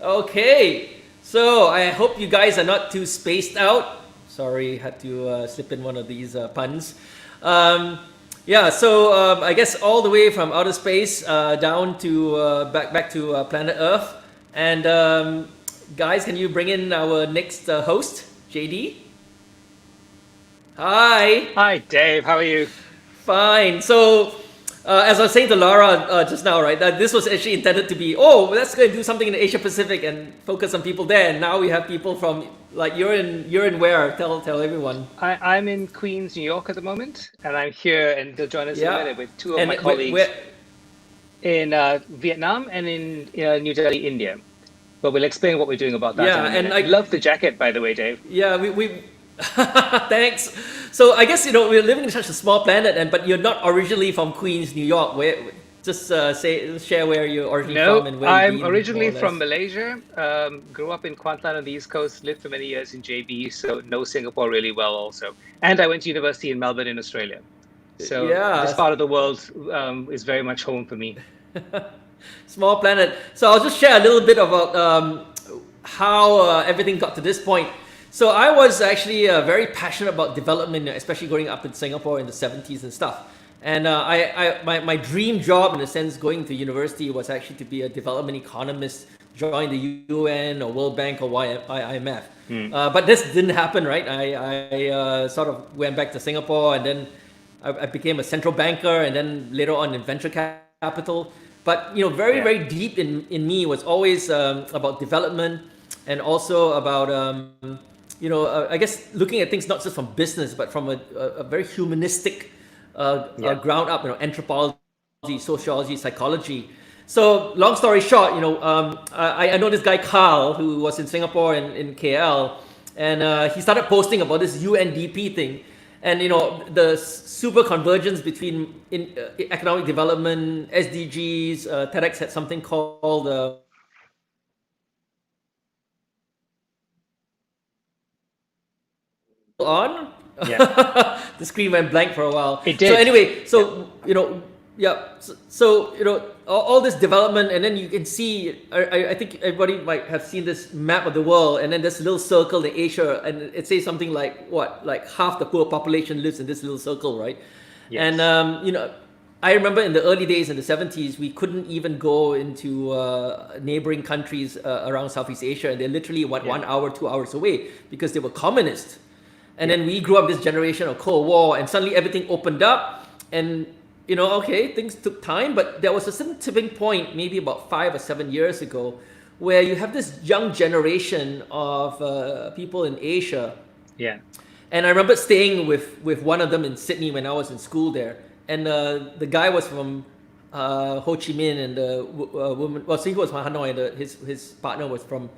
Okay, so I hope you guys are not too spaced out. Sorry, had to slip in one of these puns. Um, yeah, so I guess all the way from outer space down to back to planet Earth. And guys, can you bring in our next host, JD? Hi. Hi, Dave. How are you? Fine. So, as I was saying to Lara just now, right, that this was actually intended to be, oh, let's go and do something in the Asia Pacific and focus on people there. And now we have people from, like, you're in where? Tell everyone. I'm in Queens, New York at the moment, and I'm here, and they'll join us in a Yeah. minute with two of And my where colleagues in Vietnam and in New Delhi, India. But we'll explain what we're doing about that in yeah, a and minute. like, Love the jacket, by the way, Dave. yeah, we thanks. So I guess we're living in such a small planet, and but you're not originally from Queens, New York. Where just share where you're originally from No, and where you've I'm been, more originally or from less. Malaysia. Grew up in Kuantan on the East Coast, lived for many years in JB, so know Singapore really well also. And I went to university in Melbourne in Australia. So this Yeah, part of the world is very much home for me. small planet. So I'll just share a little bit about how everything got to this point. So I was actually very passionate about development, especially growing up in Singapore in the 70s and stuff. And my dream job, in a sense, going to university was actually to be a development economist, join the UN or World Bank or IMF. Hmm. But this didn't happen, right? I sort of went back to Singapore, and then I became a central banker, and then later on in venture capital. But very Yeah. very deep in me was always about development, and also about I guess looking at things not just from business but from a very humanistic Yeah. ground up, anthropology, sociology, psychology. So long story short, I know this guy Carl who was in Singapore and in KL, and he started posting about this UNDP thing, and the super convergence between economic development, SDGs. TEDx had something called on. Yeah. The screen went blank for a while. It So did. anyway, Yeah. yeah. So all this development, and then you can see. I think everybody might have seen this map of the world, and then this little circle in Asia, and it says something like what, like half the poor population lives in this little circle, right? And Yes. I remember in the early days in the 70s, we couldn't even go into neighboring countries around Southeast Asia, and they're literally Yeah. 1 hour, 2 hours away because they were communist. And Yeah. then we grew up this generation of Cold War, and suddenly everything opened up. And okay, things took time, but there was a certain tipping point, maybe about 5 or 7 years ago, where you have this young generation of people in Asia. Yeah. And I remember staying with one of them in Sydney when I was in school there, and the guy was from Ho Chi Minh, and the woman, well, so he was from Hanoi, and his partner was from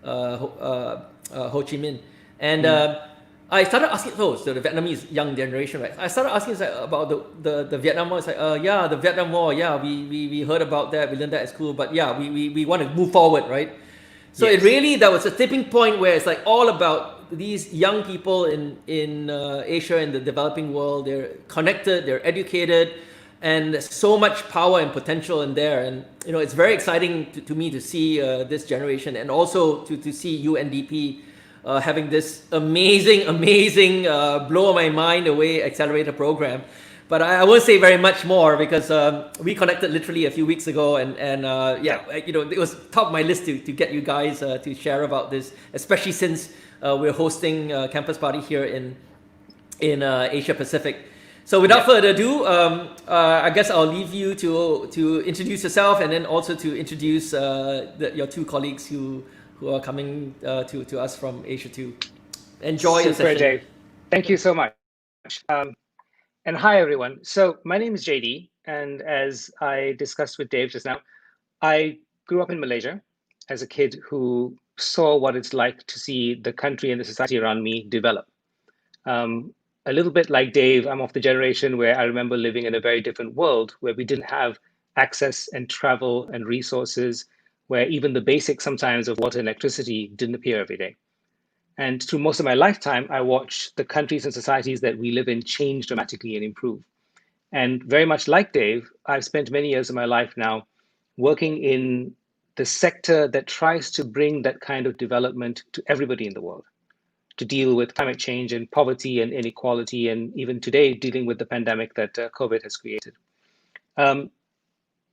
Ho Chi Minh, and Mm. I started asking, oh, so the Vietnamese young generation, right? I started asking about the Vietnam War. It's like, yeah, the Vietnam War, yeah, we heard about that, we learned that at school, but yeah, we want to move forward, right? So it Yes. really, that was a tipping point where it's like all about these young people in Asia and the developing world. They're connected, they're educated, and there's so much power and potential in there. And it's very exciting to me to see this generation, and also to see UNDP having this amazing blow my mind away accelerator program. But I won't say very much more because we connected literally a few weeks ago, and Yeah. it was top of my list to get you guys to share about this, especially since we're hosting a campus party here in Asia Pacific. So without Yeah. further ado, I guess I'll leave you to introduce yourself, and then also to introduce your two colleagues who are coming to us from Asia too. Enjoy your Super, session. Dave. Thank you so much. And hi, everyone. So my name is JD, and as I discussed with Dave just now, I grew up in Malaysia as a kid who saw what it's like to see the country and the society around me develop. Um, a little bit like Dave, I'm of the generation where I remember living in a very different world where we didn't have access and travel and resources, where even the basics sometimes of water and electricity didn't appear every day. And through most of my lifetime, I watched the countries and societies that we live in change dramatically and improve. And very much like Dave, I've spent many years of my life now working in the sector that tries to bring that kind of development to everybody in the world, to deal with climate change and poverty and inequality, and even today dealing with the pandemic that COVID has created.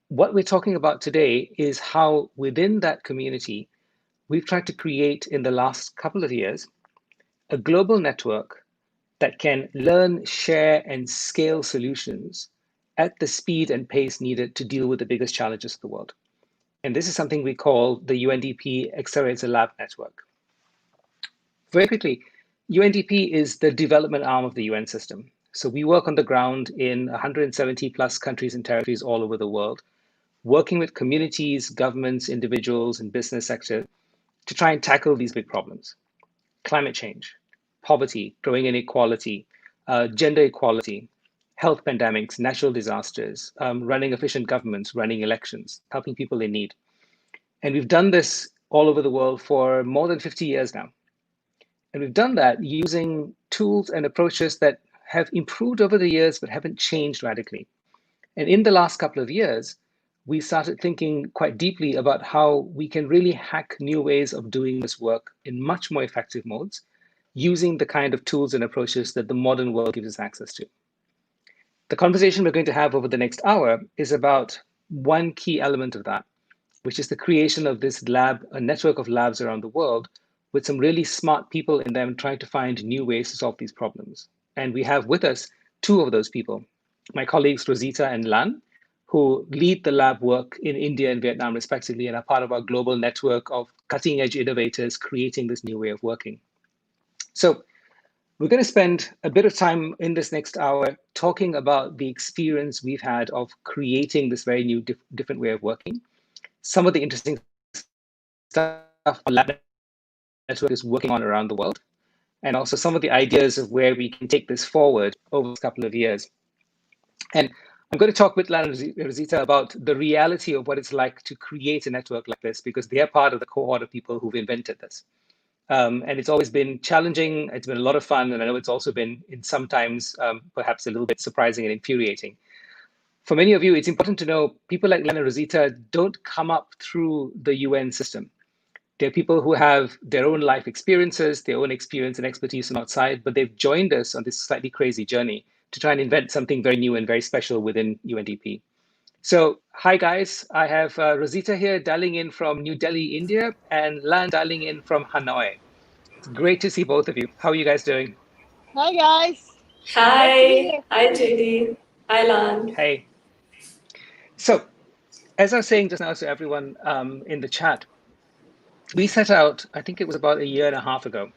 What we're talking about today is how within that community, we've tried to create in the last couple of years a global network that can learn, share, and scale solutions at the speed and pace needed to deal with the biggest challenges of the world. And this is something we call the UNDP Accelerator Lab Network. Very quickly, UNDP is the development arm of the UN system. So we work on the ground in 170 plus countries and territories all over the world, working with communities, governments, individuals, and business sector to try and tackle these big problems. Climate change, poverty, growing inequality, gender equality, health pandemics, natural disasters, running efficient governments, running elections, helping people in need. And we've done this all over the world for more than 50 years now. And we've done that using tools and approaches that have improved over the years, but haven't changed radically. And in the last couple of years, we started thinking quite deeply about how we can really hack new ways of doing this work in much more effective modes, using the kind of tools and approaches that the modern world gives us access to. The conversation we're going to have over the next hour is about one key element of that, which is the creation of this lab, a network of labs around the world with some really smart people in them trying to find new ways to solve these problems. And we have with us two of those people, my colleagues Rozita and Lan, who lead the lab work in India and Vietnam respectively and are part of our global network of cutting edge innovators creating this new way of working. So we're going to spend a bit of time in this next hour talking about the experience we've had of creating this very new, different way of working. Some of the interesting stuff our lab network is working on around the world, and also some of the ideas of where we can take this forward over a couple of years. And I'm going to talk with Lan and Rozita about the reality of what it's like to create a network like this, because they are part of the cohort of people who've invented this. And it's always been challenging. It's been a lot of fun. And I know it's also been, in sometimes, perhaps a little bit surprising and infuriating. For many of you, it's important to know people like Lan and Rozita don't come up through the UN system. They're people who have their own life experiences, their own experience and expertise from outside, but they've joined us on this slightly crazy journey to try and invent something very new and very special within UNDP. So, hi guys, I have Rozita here dialing in from New Delhi, India, and Lan dialing in from Hanoi. It's great to see both of you. How are you guys doing? Hi guys. Hi. Hi JD. Hi Lan. Hey. So, as I was saying just now to everyone in the chat, we set out, I think it was about a year and a half ago,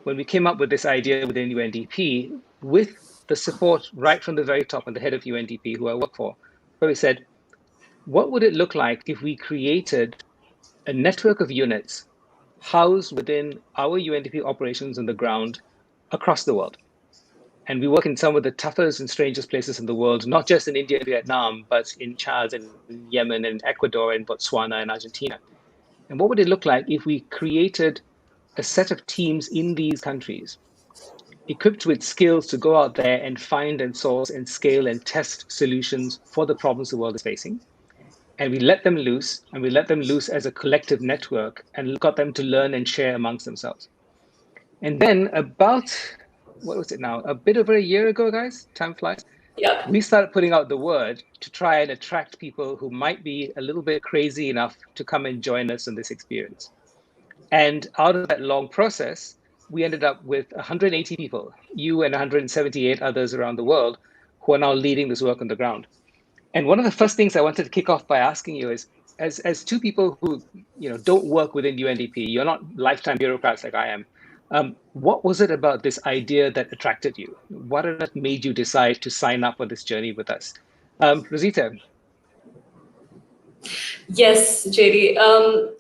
when we came up with this idea within UNDP with the support right from the very top and the head of UNDP who I work for, where we said, what would it look like if we created a network of units housed within our UNDP operations on the ground across the world? And we work in some of the toughest and strangest places in the world, not just in India and Vietnam, but in Chad and Yemen and Ecuador and Botswana and Argentina. And what would it look like if we created a set of teams in these countries equipped with skills to go out there and find and source and scale and test solutions for the problems the world is facing? And we let them loose, and we let them loose as a collective network and got them to learn and share amongst themselves. And then about, what was it now? A bit over a year ago, guys, time flies. Yep. We started putting out the word to try and attract people who might be a little bit crazy enough to come and join us in this experience. And out of that long process, we ended up with 180 people, you and 178 others around the world, who are now leading this work on the ground. And one of the first things I wanted to kick off by asking you is, as two people who don't work within UNDP, you're not lifetime bureaucrats like I am, what was it about this idea that attracted you? What made you decide to sign up on this journey with us? Rozita. Yes, JD.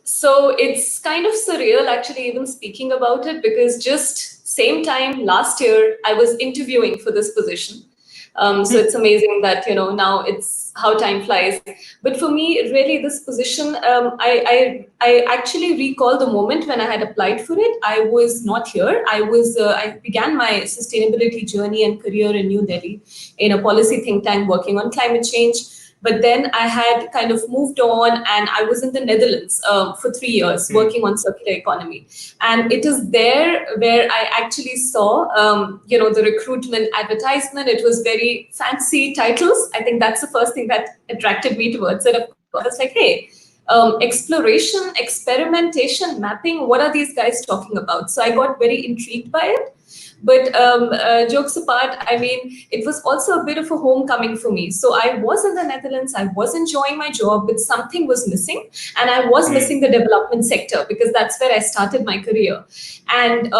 So it's kind of surreal actually even speaking about it, because just same time last year, I was interviewing for this position. So it's amazing that, now it's how time flies. But for me, really, this position, I actually recall the moment when I had applied for it. I was not here. I began my sustainability journey and career in New Delhi in a policy think tank working on climate change. But then I had kind of moved on, and I was in the Netherlands for 3 years working on circular economy. And it is there where I actually saw, the recruitment advertisement. It was very fancy titles. I think that's the first thing that attracted me towards it. Of course, I was like, hey, exploration, experimentation, mapping, what are these guys talking about? So I got very intrigued by it. But jokes apart, I mean, it was also a bit of a homecoming for me. So I was in the Netherlands, I was enjoying my job, but something was missing. And I was missing the development sector, because that's where I started my career. And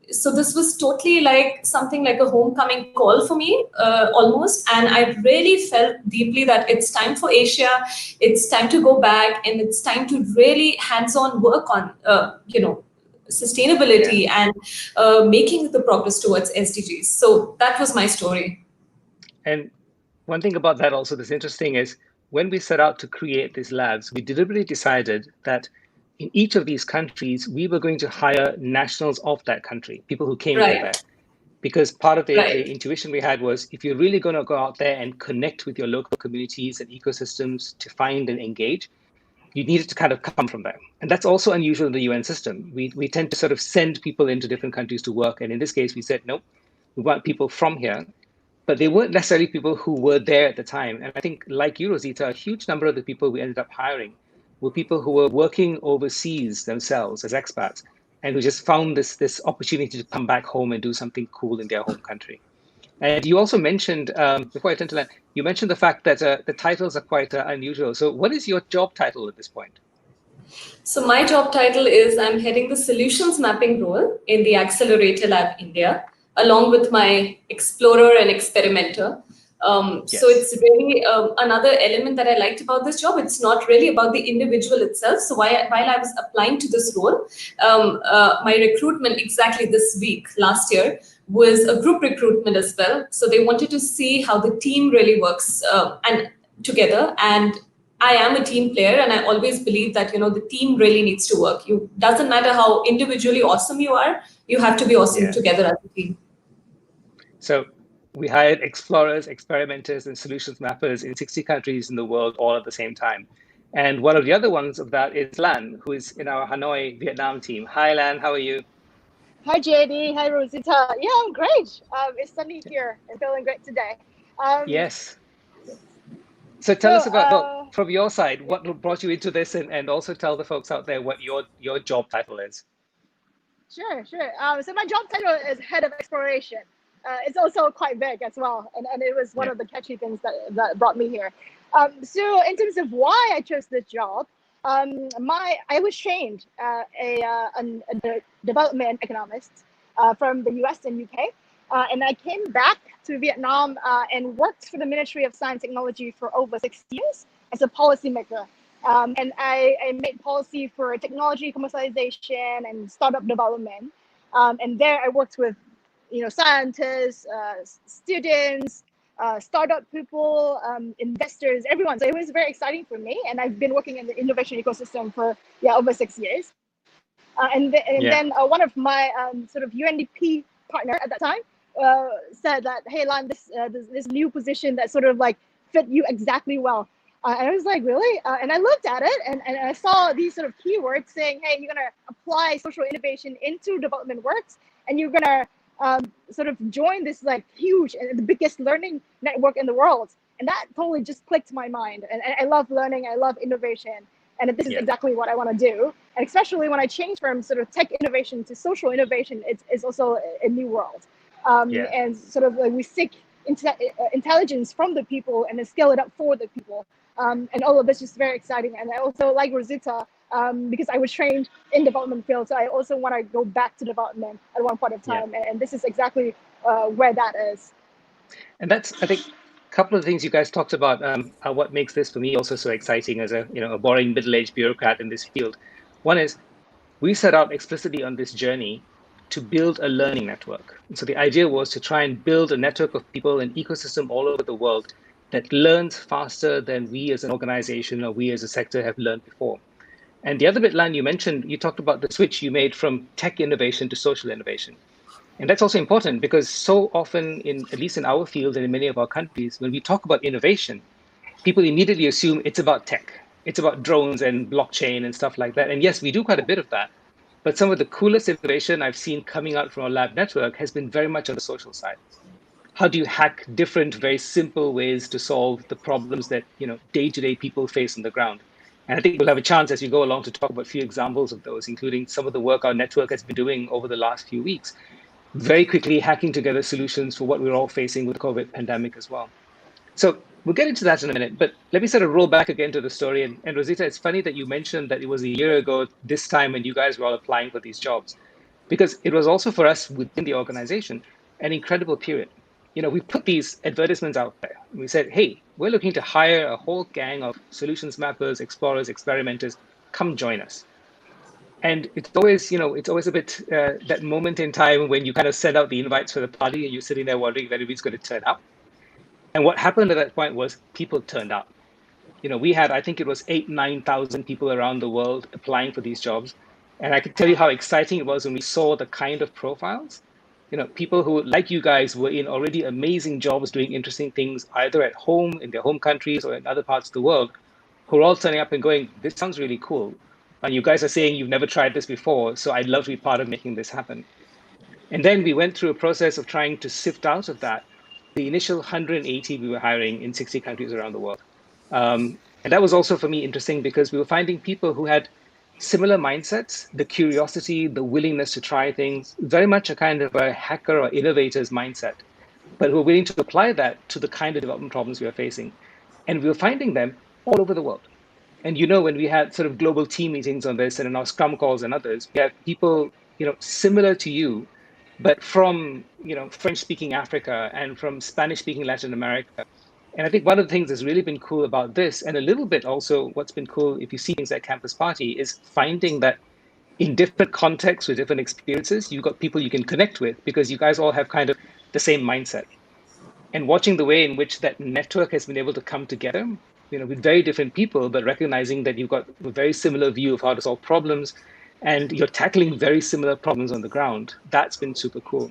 so this was totally like something like a homecoming call for me, almost. And I really felt deeply that it's time for Asia, it's time to go back, and it's time to really hands-on work on, sustainability and making the progress towards SDGs. So that was my story. And one thing about that also that's interesting is when we set out to create these labs, we deliberately decided that in each of these countries, we were going to hire nationals of that country, people who came from there. Because part of the intuition we had was, if you're really going to go out there and connect with your local communities and ecosystems to find and engage, you needed to kind of come from there. And that's also unusual in the UN system. We tend to sort of send people into different countries to work. And in this case, we said, no, we want people from here. But they weren't necessarily people who were there at the time. And I think, like you, Rozita, a huge number of the people we ended up hiring were people who were working overseas themselves as expats, and who just found this opportunity to come back home and do something cool in their home country. And you also mentioned, before I turn to that, you mentioned the fact that the titles are quite unusual. So what is your job title at this point? So my job title is I'm heading the solutions mapping role in the Accelerator Lab India, along with my explorer and experimenter. So it's really another element that I liked about this job. It's not really about the individual itself. So while I was applying to this role, my recruitment exactly this week, last year, was a group recruitment as well. So they wanted to see how the team really works and together. And I am a team player, and I always believe that, the team really needs to work. Doesn't matter how individually awesome you are, you have to be awesome together as a team. So we hired explorers, experimenters, and solutions mappers in 60 countries in the world all at the same time. And one of the other ones of that is Lan, who is in our Hanoi, Vietnam team. Hi, Lan, how are you? Hi, JD. Hi, Rozita. Yeah, I'm great. It's sunny here. I'm feeling great today. Yes. So tell us about, from your side, what brought you into this, and also tell the folks out there what your job title is. Sure. So my job title is Head of Exploration. It's also quite big as well. And it was one of the catchy things that brought me here. So in terms of why I chose this job, I was trained a development economist from the US and UK. And I came back to Vietnam and worked for the Ministry of Science and Technology for over 6 years as a policymaker. And I made policy for technology commercialization and startup development. And there I worked with scientists, students, startup people, investors, everyone. So it was very exciting for me. And I've been working in the innovation ecosystem for over 6 years. Then one of my sort of UNDP partner at that time said that, hey, Lan, this new position that sort of like fit you exactly well. And I was like, really? And I looked at it and I saw these sort of keywords saying, hey, you're going to apply social innovation into development works, and you're going to sort of join this like huge and the biggest learning network in the world. And that totally just clicked my mind. And I love learning, I love innovation. And this is exactly what I want to do. And especially when I change from sort of tech innovation to social innovation, it's also a new world. And sort of like we seek intelligence from the people and then scale it up for the people. And all of this is very exciting. And I also like Rozita because I was trained in development field. So I also want to go back to development at one point of time. And this is exactly where that is. And that's, I think, a couple of things you guys talked about are what makes this for me also so exciting as a boring middle-aged bureaucrat in this field. One is we set out explicitly on this journey to build a learning network. So the idea was to try and build a network of people, an ecosystem all over the world that learns faster than we as an organization or we as a sector have learned before. And the other bit, Lan, you talked about the switch you made from tech innovation to social innovation. And that's also important because so often, at least in our field and in many of our countries, when we talk about innovation, people immediately assume it's about tech. It's about drones and blockchain and stuff like that. And yes, we do quite a bit of that. But some of the coolest innovation I've seen coming out from our lab network has been very much on the social side. How do you hack different, very simple ways to solve the problems that day-to-day people face on the ground? And I think we'll have a chance as we go along to talk about a few examples of those, including some of the work our network has been doing over the last few weeks, very quickly hacking together solutions for what we're all facing with the COVID pandemic as well. So we'll get into that in a minute, but let me sort of roll back again to the story. And Rozita, it's funny that you mentioned that it was a year ago this time when you guys were all applying for these jobs, because it was also for us within the organization an incredible period. We put these advertisements out there. We said, hey, we're looking to hire a whole gang of solutions mappers, explorers, experimenters. Come join us. And it's always a bit that moment in time when you kind of send out the invites for the party and you're sitting there wondering if anybody's going to turn up. And what happened at that point was people turned up. We had, I think it was 8,000, 9,000 people around the world applying for these jobs. And I can tell you how exciting it was when we saw the kind of profiles. People who, like you guys, were in already amazing jobs doing interesting things, either at home, in their home countries, or in other parts of the world, who are all turning up and going, this sounds really cool. And you guys are saying you've never tried this before, so I'd love to be part of making this happen. And then we went through a process of trying to sift out of that the initial 180 we were hiring in 60 countries around the world. And that was also for me interesting because we were finding people who had similar mindsets, the curiosity, the willingness to try things, very much a kind of a hacker or innovator's mindset, but who were willing to apply that to the kind of development problems we are facing. And we were finding them all over the world. And when we had sort of global team meetings on this and in our Scrum calls and others, we had people, similar to you, but from, French-speaking Africa and from Spanish-speaking Latin America. And I think one of the things that's really been cool about this, and a little bit also what's been cool if you see things like Campus Party, is finding that in different contexts with different experiences, you've got people you can connect with because you guys all have kind of the same mindset. And watching the way in which that network has been able to come together, with very different people, but recognizing that you've got a very similar view of how to solve problems and you're tackling very similar problems on the ground, that's been super cool.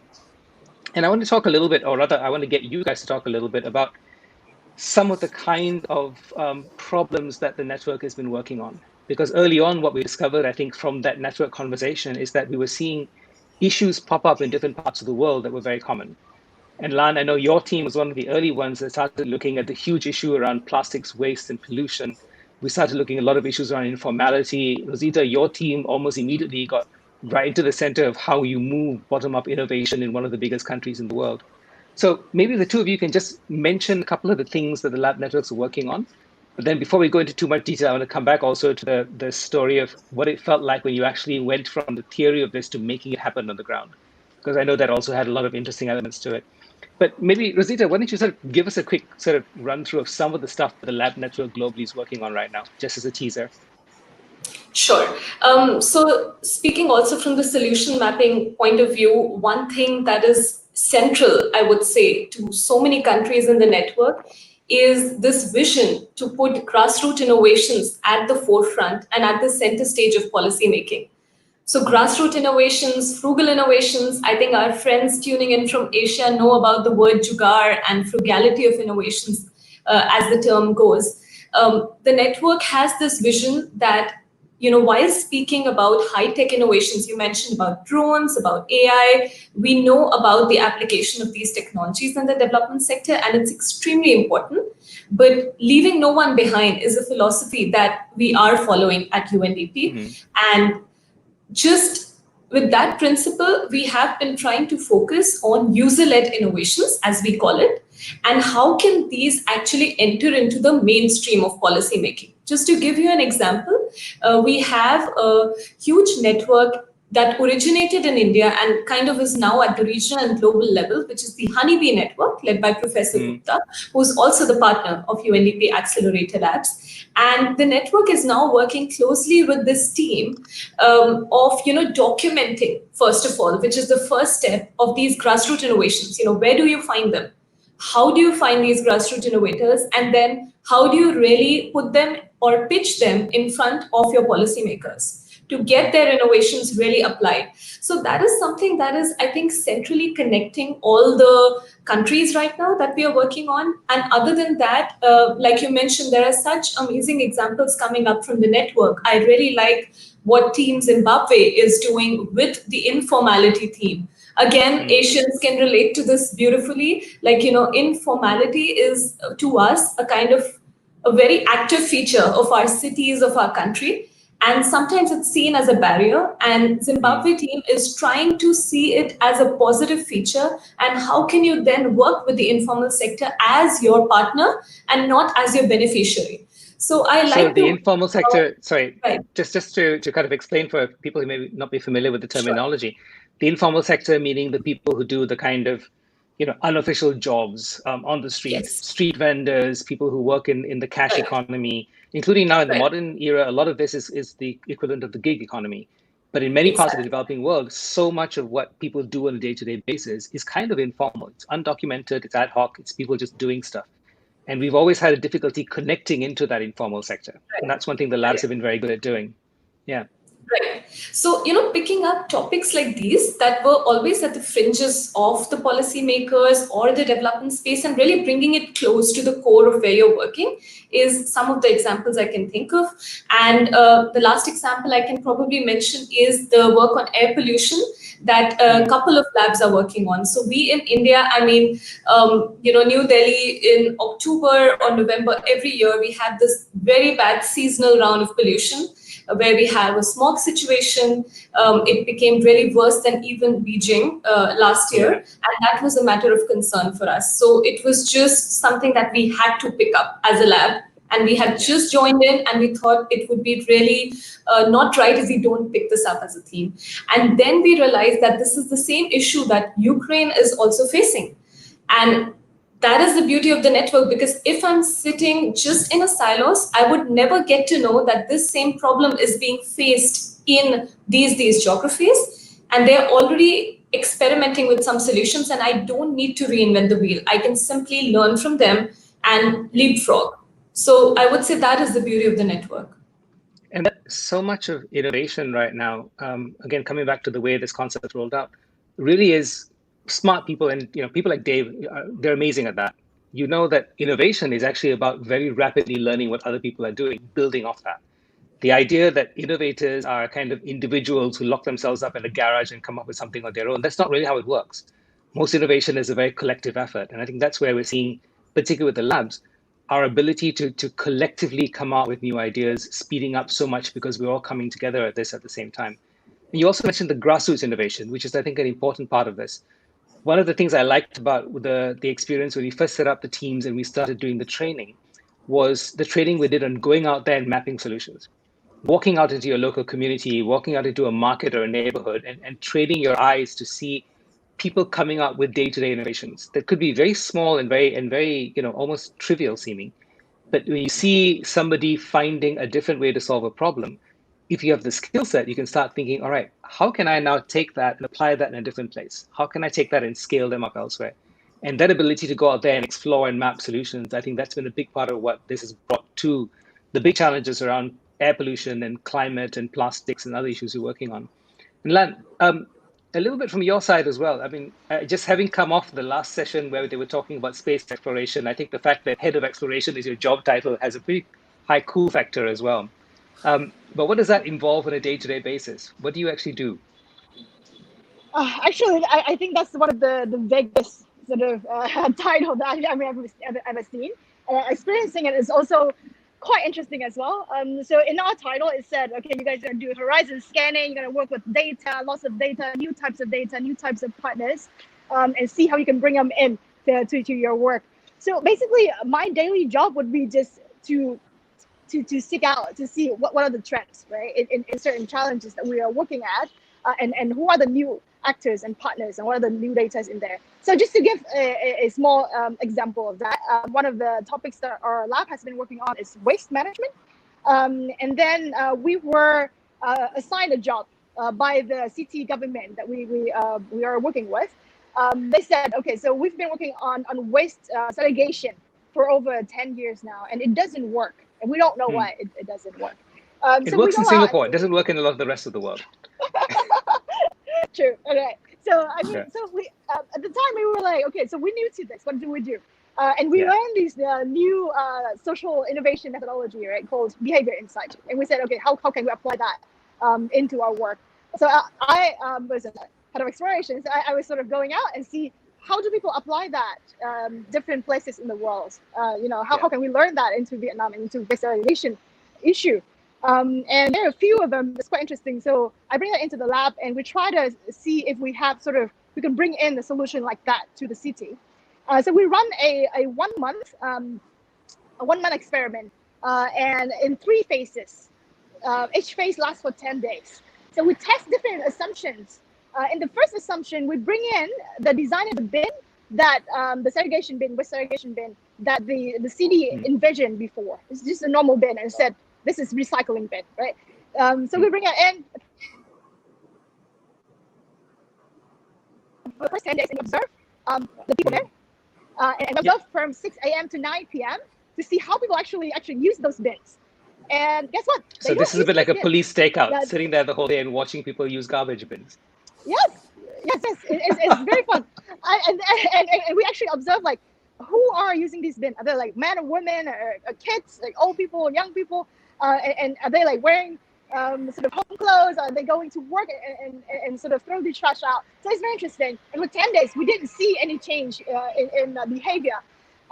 And I want to talk a little bit, or rather, I want to get you guys to talk a little bit about some of the kind of problems that the network has been working on. Because early on, what we discovered, I think, from that network conversation is that we were seeing issues pop up in different parts of the world that were very common. And Lan, I know your team was one of the early ones that started looking at the huge issue around plastics waste and pollution. We started looking at a lot of issues around informality. Rozita, your team almost immediately got right into the center of how you move bottom-up innovation in one of the biggest countries in the world. So maybe the two of you can just mention a couple of the things that the lab networks are working on. But then before we go into too much detail, I want to come back also to the story of what it felt like when you actually went from the theory of this to making it happen on the ground. Because I know that also had a lot of interesting elements to it. But maybe, Rozita, why don't you sort of give us a quick sort of run through of some of the stuff that the lab network globally is working on right now, just as a teaser. Sure. So speaking also from the solution mapping point of view, one thing that is central, I would say, to so many countries in the network is this vision to put grassroots innovations at the forefront and at the center stage of policy making. So grassroots innovations, frugal innovations, I think our friends tuning in from Asia know about the word jugaad and frugality of innovations as the term goes. The network has this vision that, while speaking about high-tech innovations, you mentioned about drones, about AI, we know about the application of these technologies in the development sector, and it's extremely important. But leaving no one behind is a philosophy that we are following at UNDP. And just with that principle, we have been trying to focus on user-led innovations, as we call it, and how can these actually enter into the mainstream of policy making. Just to give you an example, we have a huge network that originated in India and kind of is now at the regional and global level, which is the Honeybee Network, led by Professor Gupta, who's also the partner of UNDP Accelerator Labs. And the network is now working closely with this team of, documenting, first of all, which is the first step of these grassroots innovations. Where do you find them? How do you find these grassroots innovators? And then how do you really put them or pitch them in front of your policymakers? to get their innovations really applied. So that is something that is, I think, centrally connecting all the countries right now that we are working on. And other than that, like you mentioned, there are such amazing examples coming up from the network. I really like what Team Zimbabwe is doing with the informality theme. Again, Asians can relate to this beautifully. Like, informality is to us a kind of a very active feature of our cities, of our country. And sometimes it's seen as a barrier. And Zimbabwe team is trying to see it as a positive feature. And how can you then work with the informal sector as your partner and not as your beneficiary? So I like so the informal sector, sorry, right. just to kind of explain for people who may not be familiar with the terminology, sure. The informal sector meaning the people who do the kind of, unofficial jobs on the street, yes. Street vendors, people who work in the cash right. economy, including now in the right. modern era, a lot of this is the equivalent of the gig economy. But in many exactly. parts of the developing world, so much of what people do on a day-to-day basis is kind of informal. It's undocumented, it's ad hoc, it's people just doing stuff. And we've always had a difficulty connecting into that informal sector. Right. And that's one thing the labs have been very good at doing. Yeah. Right. So, picking up topics like these that were always at the fringes of the policymakers or the development space and really bringing it close to the core of where you're working is some of the examples I can think of. And the last example I can probably mention is the work on air pollution that a couple of labs are working on. So we in India, New Delhi in October or November every year, we have this very bad seasonal round of pollution where we have a smog situation. It became really worse than even Beijing last year. And that was a matter of concern for us. So it was just something that we had to pick up as a lab. And we had just joined in and we thought it would be really not right if we don't pick this up as a theme. And then we realized that this is the same issue that Ukraine is also facing. And that is the beauty of the network, because if I'm sitting just in a silos, I would never get to know that this same problem is being faced in these geographies. And they're already experimenting with some solutions and I don't need to reinvent the wheel. I can simply learn from them and leapfrog. So I would say that is the beauty of the network. And so much of innovation right now, again, coming back to the way this concept rolled out, really is smart people. And people like Dave, they're amazing at that. You know that innovation is actually about very rapidly learning what other people are doing, building off that. The idea that innovators are kind of individuals who lock themselves up in a garage and come up with something on their own, that's not really how it works. Most innovation is a very collective effort. And I think that's where we're seeing, particularly with the labs, our ability to collectively come out with new ideas, speeding up so much because we're all coming together at this at the same time. And you also mentioned the grassroots innovation, which is, I think, an important part of this. One of the things I liked about the experience when we first set up the teams and we started doing the training was the training we did on going out there and mapping solutions. Walking out into your local community, walking out into a market or a neighborhood and training your eyes to see people coming up with day-to-day innovations that could be very small and very almost trivial seeming. But when you see somebody finding a different way to solve a problem, if you have the skill set, you can start thinking, all right, how can I now take that and apply that in a different place? How can I take that and scale them up elsewhere? And that ability to go out there and explore and map solutions, I think that's been a big part of what this has brought to the big challenges around air pollution and climate and plastics and other issues we're working on. And Lan, a little bit from your side as well. I mean, just having come off the last session where they were talking about space exploration, I think the fact that head of exploration is your job title has a pretty high cool factor as well. But what does that involve on a day-to-day basis? What do you actually do? Actually, I think that's one of the biggest sort of title that I've ever seen. Experiencing it is also quite interesting as well. So in our title, it said, okay, you guys are going to do horizon scanning, you're going to work with data, lots of data, new types of partners, and see how you can bring them in to your work. So basically, my daily job would be just to seek out, to see what are the trends, right, in certain challenges that we are working at, and who are the new actors and partners, and what are the new data in there. So just to give a small example of that, one of the topics that our lab has been working on is waste management. And then we were assigned a job by the city government that we are working with. They said, okay, so we've been working on waste segregation for over 10 years now, and it doesn't work. And we don't know why it doesn't work. It So works we in go out. Singapore. It doesn't work in a lot of the rest of the world. True. Okay. So I mean, Yeah. so we at the time we were like, okay, so we're new to this. What do we do? And we Yeah. learned these new social innovation methodology, right, called behavior insight. And we said, okay, how can we apply that into our work? So I was a head of exploration. So I was sort of going out and see how do people apply that different places in the world. How can we learn that into Vietnam and into visualization issue? And there are a few of them that's quite interesting. So I bring that into the lab and we try to see if we can bring in a solution like that to the city. So we run a 1 month experiment and in 3 phases. Each phase lasts for 10 days. So we test different assumptions. In the first assumption, we bring in the design of the bin that the waste segregation bin that the city envisioned before. It's just a normal bin and said, this is recycling bin, right? So we bring it in for the first 10 days and observe the people there. And observe from 6 a.m. to 9 p.m. to see how people actually use those bins. And guess what? So this is a bit like a police stakeout, sitting there the whole day and watching people use garbage bins. Yes. It's very fun. And we actually observe like who are using these bins. Are they like men or women or kids, like old people, young people? And are they like wearing sort of home clothes? Are they going to work and sort of throw the trash out? So it's very interesting. And with 10 days, we didn't see any change in behavior.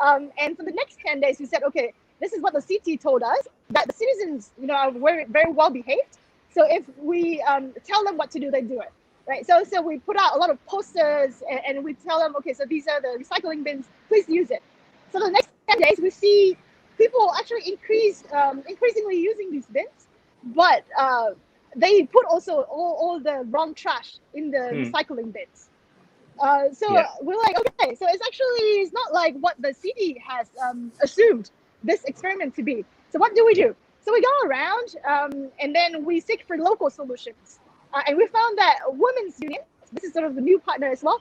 And for the next 10 days, we said, okay, this is what the city told us, that the citizens, are very, very well behaved. So if we tell them what to do, they do it, right? So we put out a lot of posters and we tell them, okay, so these are the recycling bins, please use it. So the next 10 days, we see people actually increasingly using these bins, but they put also all the wrong trash in the recycling bins. We're like, okay, so it's not like what the city has assumed this experiment to be. So what do? So we go around and then we seek for local solutions. And we found that women's union, this is sort of the new partner as well,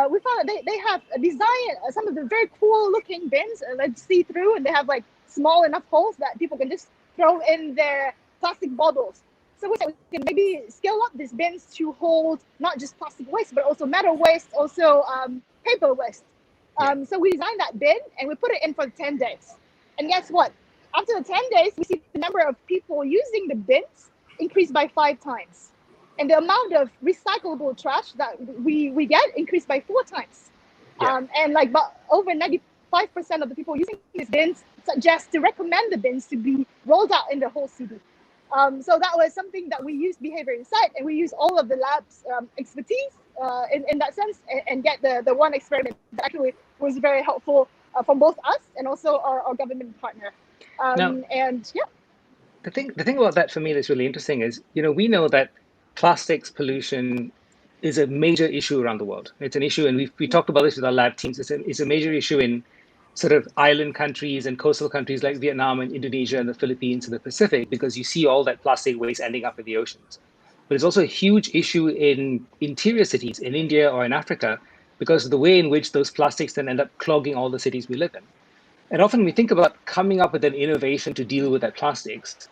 we found that they have designed some of the very cool looking bins that see through, and they have like small enough holes that people can just throw in their plastic bottles. So we said we can maybe scale up these bins to hold not just plastic waste, but also metal waste, also paper waste. So we designed that bin and we put it in for 10 days. And guess what? After the 10 days, we see the number of people using the bins increased by 5 times. And the amount of recyclable trash that we get increased by 4 times. And like about over 95% of the people using these bins suggest to recommend the bins to be rolled out in the whole city. So that was something that we used behavior insight, and we used all of the lab's expertise in that sense, and get the one experiment that actually was very helpful from both us and also our government partner. The thing about that for me that's really interesting is, we know that plastics pollution is a major issue around the world. It's an issue, and we talked about this with our lab teams. It's a major issue in sort of island countries and coastal countries like Vietnam and Indonesia and the Philippines and the Pacific, because you see all that plastic waste ending up in the oceans. But it's also a huge issue in interior cities in India or in Africa, because of the way in which those plastics then end up clogging all the cities we live in. And often we think about coming up with an innovation to deal with that plastics.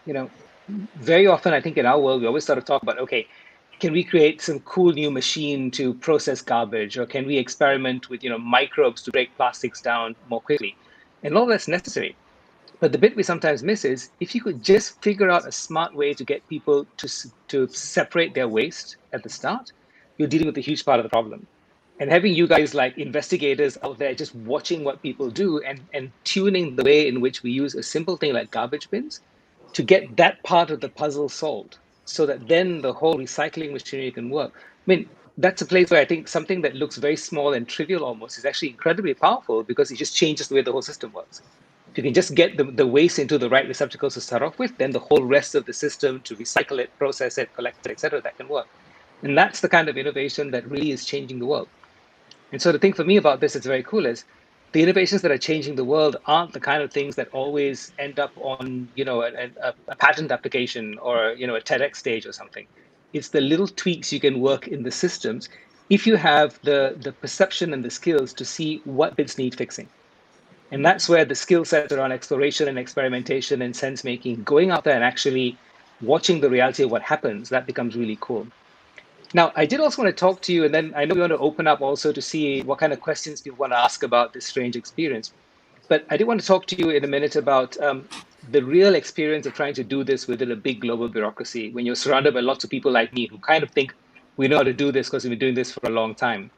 Very often I think in our world, we always sort of talk about, okay, can we create some cool new machine to process garbage, or can we experiment with microbes to break plastics down more quickly? And all that's necessary. But the bit we sometimes miss is if you could just figure out a smart way to get people to separate their waste at the start, you're dealing with a huge part of the problem. And having you guys like investigators out there just watching what people do and tuning the way in which we use a simple thing like garbage bins to get that part of the puzzle solved, so that then the whole recycling machinery can work. I mean, that's a place where I think something that looks very small and trivial almost is actually incredibly powerful, because it just changes the way the whole system works. If you can just get the waste into the right receptacles to start off with, then the whole rest of the system to recycle it, process it, collect it, etc., that can work. And that's the kind of innovation that really is changing the world. And so the thing for me about this that's very cool is the innovations that are changing the world aren't the kind of things that always end up on, a patent application or, a TEDx stage or something. It's the little tweaks you can work in the systems if you have the perception and the skills to see what bits need fixing. And that's where the skill sets around exploration and experimentation and sense making, going out there and actually watching the reality of what happens, that becomes really cool. Now, I did also want to talk to you, and then I know we want to open up also to see what kind of questions people want to ask about this strange experience. But I did want to talk to you in a minute about the real experience of trying to do this within a big global bureaucracy when you're surrounded by lots of people like me who kind of think we know how to do this because we've been doing this for a long time.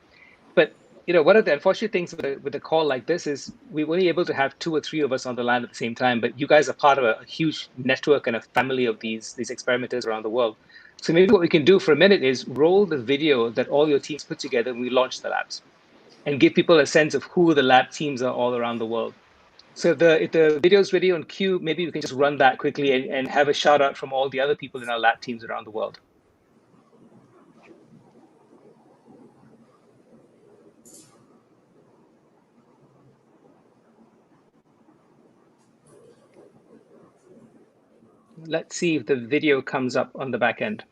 But one of the unfortunate things with a call like this is we're only able to have 2 or 3 of us on the line at the same time. But you guys are part of a huge network and a family of these experimenters around the world. So maybe what we can do for a minute is roll the video that all your teams put together when we launch the labs, and give people a sense of who the lab teams are all around the world. So if the video is ready on cue, maybe we can just run that quickly and have a shout out from all the other people in our lab teams around the world. Let's see if the video comes up on the back end.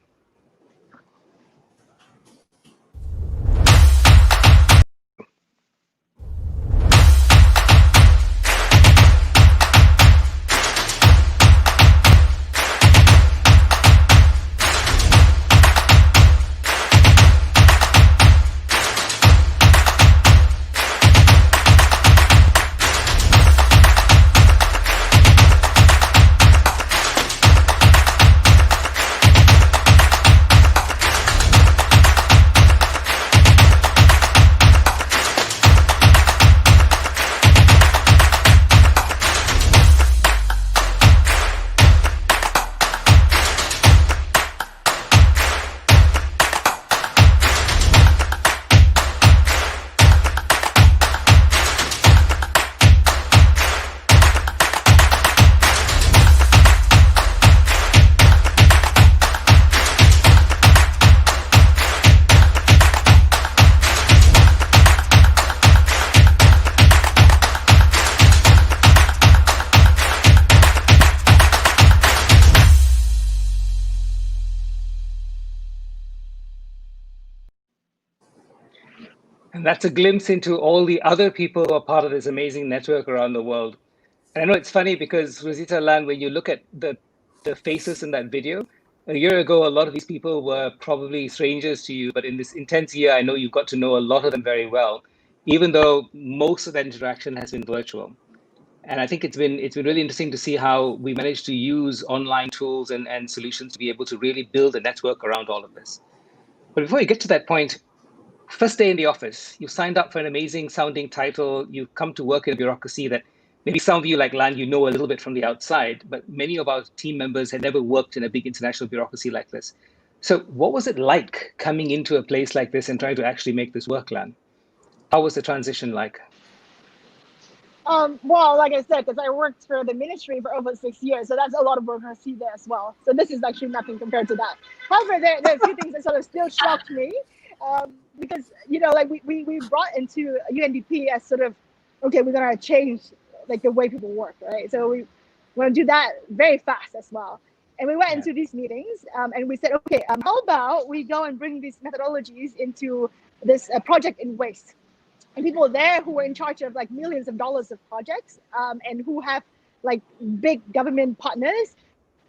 And that's a glimpse into all the other people who are part of this amazing network around the world. And I know it's funny because Rozita, Lan, when you look at the faces in that video, a year ago, a lot of these people were probably strangers to you, but in this intense year, I know you've got to know a lot of them very well, even though most of that interaction has been virtual. And I think it's been really interesting to see how we managed to use online tools and solutions to be able to really build a network around all of this. But before you get to that point, first day in the office, you signed up for an amazing sounding title. You come to work in a bureaucracy that maybe some of you like Lan, you know a little bit from the outside, but many of our team members had never worked in a big international bureaucracy like this. So what was it like coming into a place like this and trying to actually make this work, Lan? How was the transition like? Well, like I said, because I worked for the ministry for over 6 years, so that's a lot of bureaucracy there as well. So this is actually nothing compared to that. However, there are a few things that sort of still shocked me. Because like we brought into UNDP as sort of, okay, we're gonna change like the way people work, right? So we want to do that very fast as well. And we went into these meetings and we said, okay, how about we go and bring these methodologies into this project in waste? And people there who were in charge of like millions of dollars of projects and who have like big government partners,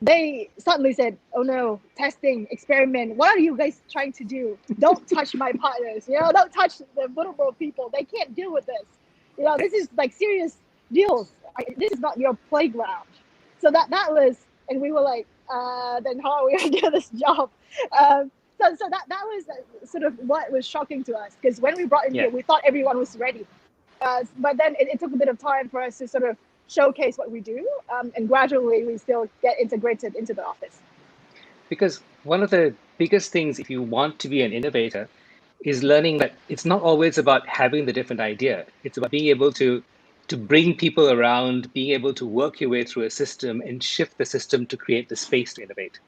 they suddenly said, oh no, testing, experiment, what are you guys trying to do? Don't touch my partners, don't touch the vulnerable people. They can't deal with this. This is like serious deals. This is not your playground. So that was, and we were like, then how are we going to do this job? So that was sort of what was shocking to us, because when we brought in here, we thought everyone was ready. But then it took a bit of time for us to sort of showcase what we do, and gradually we still get integrated into the office. Because one of the biggest things, if you want to be an innovator, is learning that it's not always about having the different idea. It's about being able to bring people around, being able to work your way through a system and shift the system to create the space to innovate.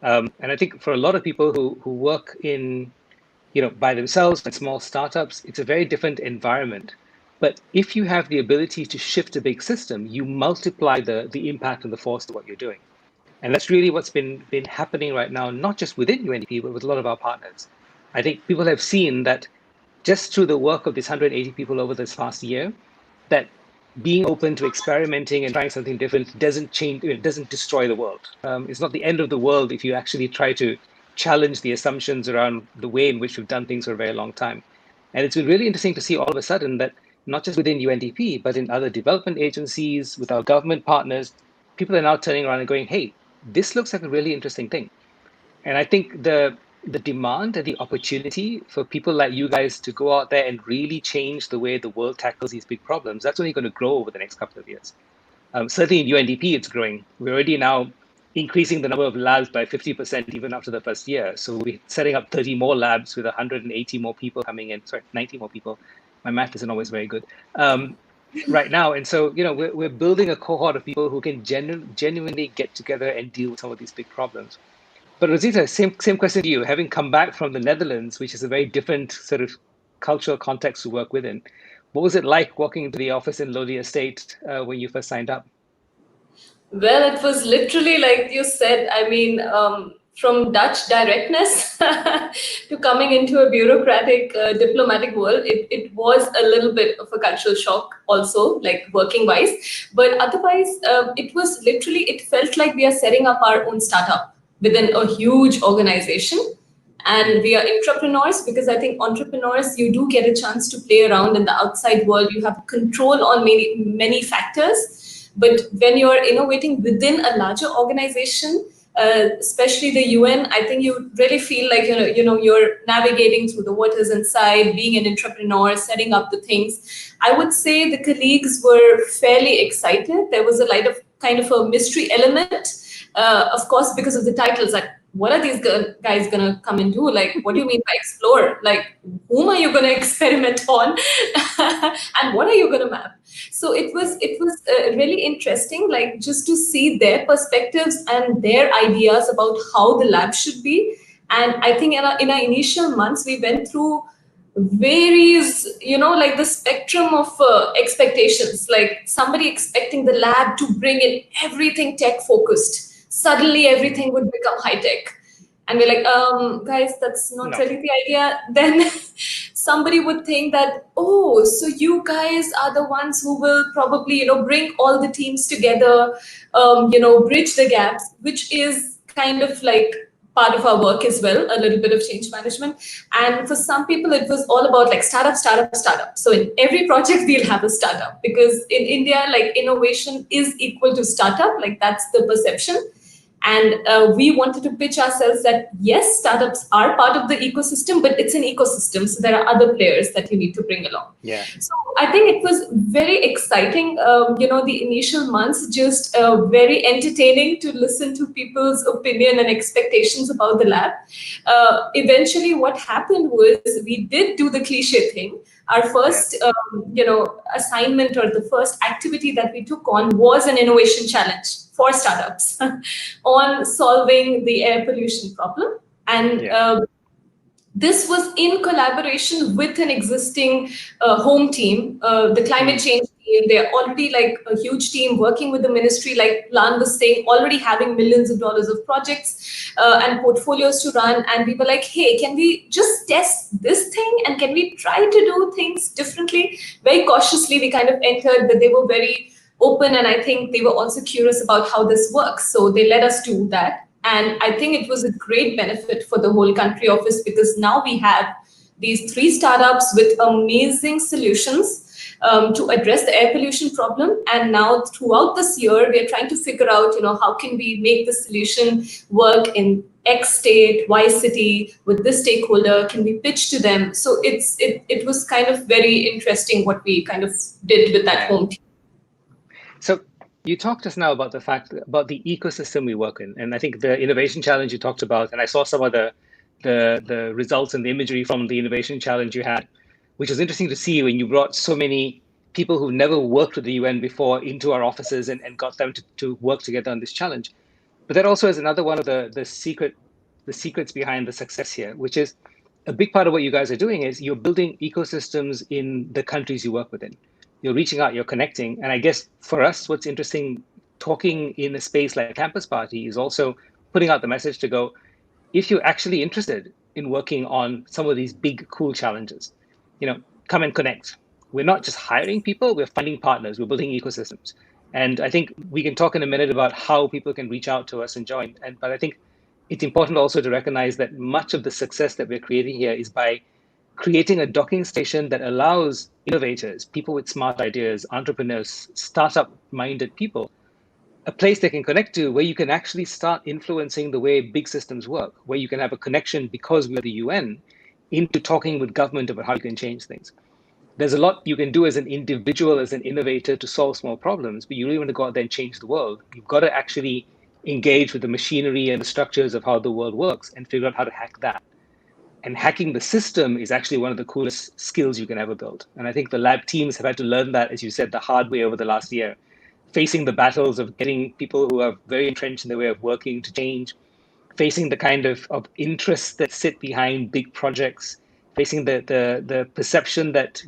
And I think for a lot of people who work in, by themselves and small startups, it's a very different environment. But if you have the ability to shift a big system, you multiply the impact and the force of what you're doing. And that's really what's been happening right now, not just within UNDP, but with a lot of our partners. I think people have seen that just through the work of these 180 people over this past year, that being open to experimenting and trying something different doesn't change, it doesn't destroy the world. It's not the end of the world if you actually try to challenge the assumptions around the way in which we've done things for a very long time. And it's been really interesting to see all of a sudden that not just within UNDP, but in other development agencies, with our government partners, people are now turning around and going, hey, this looks like a really interesting thing. And I think the demand and the opportunity for people like you guys to go out there and really change the way the world tackles these big problems, that's only going to grow over the next couple of years. Certainly in UNDP, it's growing. We're already now increasing the number of labs by 50% even after the first year. So we're setting up 30 more labs with 180 more people coming in, sorry, 90 more people. My math isn't always very good. Right now. And so, we're building a cohort of people who can genuinely get together and deal with some of these big problems. But Rozita, same question to you. Having come back from the Netherlands, which is a very different sort of cultural context to work within, what was it like walking into the office in Lodi Estate when you first signed up? Well, it was literally like you said, I mean, from Dutch directness to coming into a bureaucratic, diplomatic world, it was a little bit of a cultural shock also, like working wise. But otherwise, it was literally, it felt like we are setting up our own startup within a huge organization. And we are entrepreneurs because I think entrepreneurs, you do get a chance to play around in the outside world. You have control on many factors. But when you're innovating within a larger organization, especially the UN, I think you really feel like you're navigating through the waters inside, being an entrepreneur, setting up the things. I would say the colleagues were fairly excited. There was a light of kind of a mystery element, of course, because of the titles. Like, what are these guys gonna come and do? Like, what do you mean by explore? Like, whom are you gonna experiment on, and what are you gonna map? So it was really interesting, like just to see their perspectives and their ideas about how the lab should be. And I think in our initial months, we went through varies, like the spectrum of expectations, like somebody expecting the lab to bring in everything tech focused. Suddenly everything would become high tech. And we're like, guys, that's not really the idea. Then somebody would think that, oh, so you guys are the ones who will probably, bring all the teams together, bridge the gaps, which is kind of like part of our work as well, a little bit of change management. And for some people, it was all about like startup. So in every project, we'll have a startup, because in India, like innovation is equal to startup, like that's the perception. And we wanted to pitch ourselves that, yes, startups are part of the ecosystem, but it's an ecosystem. So there are other players that you need to bring along. Yeah. So I think it was very exciting, the initial months, just very entertaining to listen to people's opinion and expectations about the lab. Eventually, what happened was we did do the cliche thing. Our first, assignment, or the first activity that we took on, was an innovation challenge for startups on solving the air pollution problem. And this was in collaboration with an existing home team, the climate change team. They're already like a huge team working with the ministry, like Lan was saying, already having millions of dollars of projects and portfolios to run. And we were like, hey, can we just test this thing? And can we try to do things differently? Very cautiously, we kind of entered, but they were very open. And I think they were also curious about how this works. So they let us do that. And I think it was a great benefit for the whole country office, because now we have these 3 startups with amazing solutions to address the air pollution problem. And now throughout this year, we're trying to figure out, how can we make the solution work in X state, Y city, with this stakeholder? Can we pitch to them? So it was kind of very interesting what we kind of did with that home team. So you talked just now about about the ecosystem we work in, and I think the innovation challenge you talked about, and I saw some of the results and the imagery from the innovation challenge you had, which was interesting to see when you brought so many people who've never worked with the UN before into our offices and got them to work together on this challenge. But that also is another one of the secrets behind the success here, which is a big part of what you guys are doing is you're building ecosystems in the countries you work within. You're reaching out, you're connecting. And I guess for us, what's interesting talking in a space like Campus Party is also putting out the message to go, if you're actually interested in working on some of these big, cool challenges, come and connect. we're not just hiring people, we're finding partners, we're building ecosystems. And I think we can talk in a minute about how people can reach out to us and join. But I think it's important also to recognize that much of the success that we're creating here is by creating a docking station that allows innovators, people with smart ideas, entrepreneurs, startup-minded people, a place they can connect to where you can actually start influencing the way big systems work, where you can have a connection because we're the UN into talking with government about how you can change things. There's a lot you can do as an individual, as an innovator to solve small problems, but you really want to go out there and change the world. You've got to actually engage with the machinery and the structures of how the world works and figure out how to hack that. And hacking the system is actually one of the coolest skills you can ever build. And I think the lab teams have had to learn that, as you said, the hard way over the last year, facing the battles of getting people who are very entrenched in their way of working to change, facing the kind of interests that sit behind big projects, facing the perception that,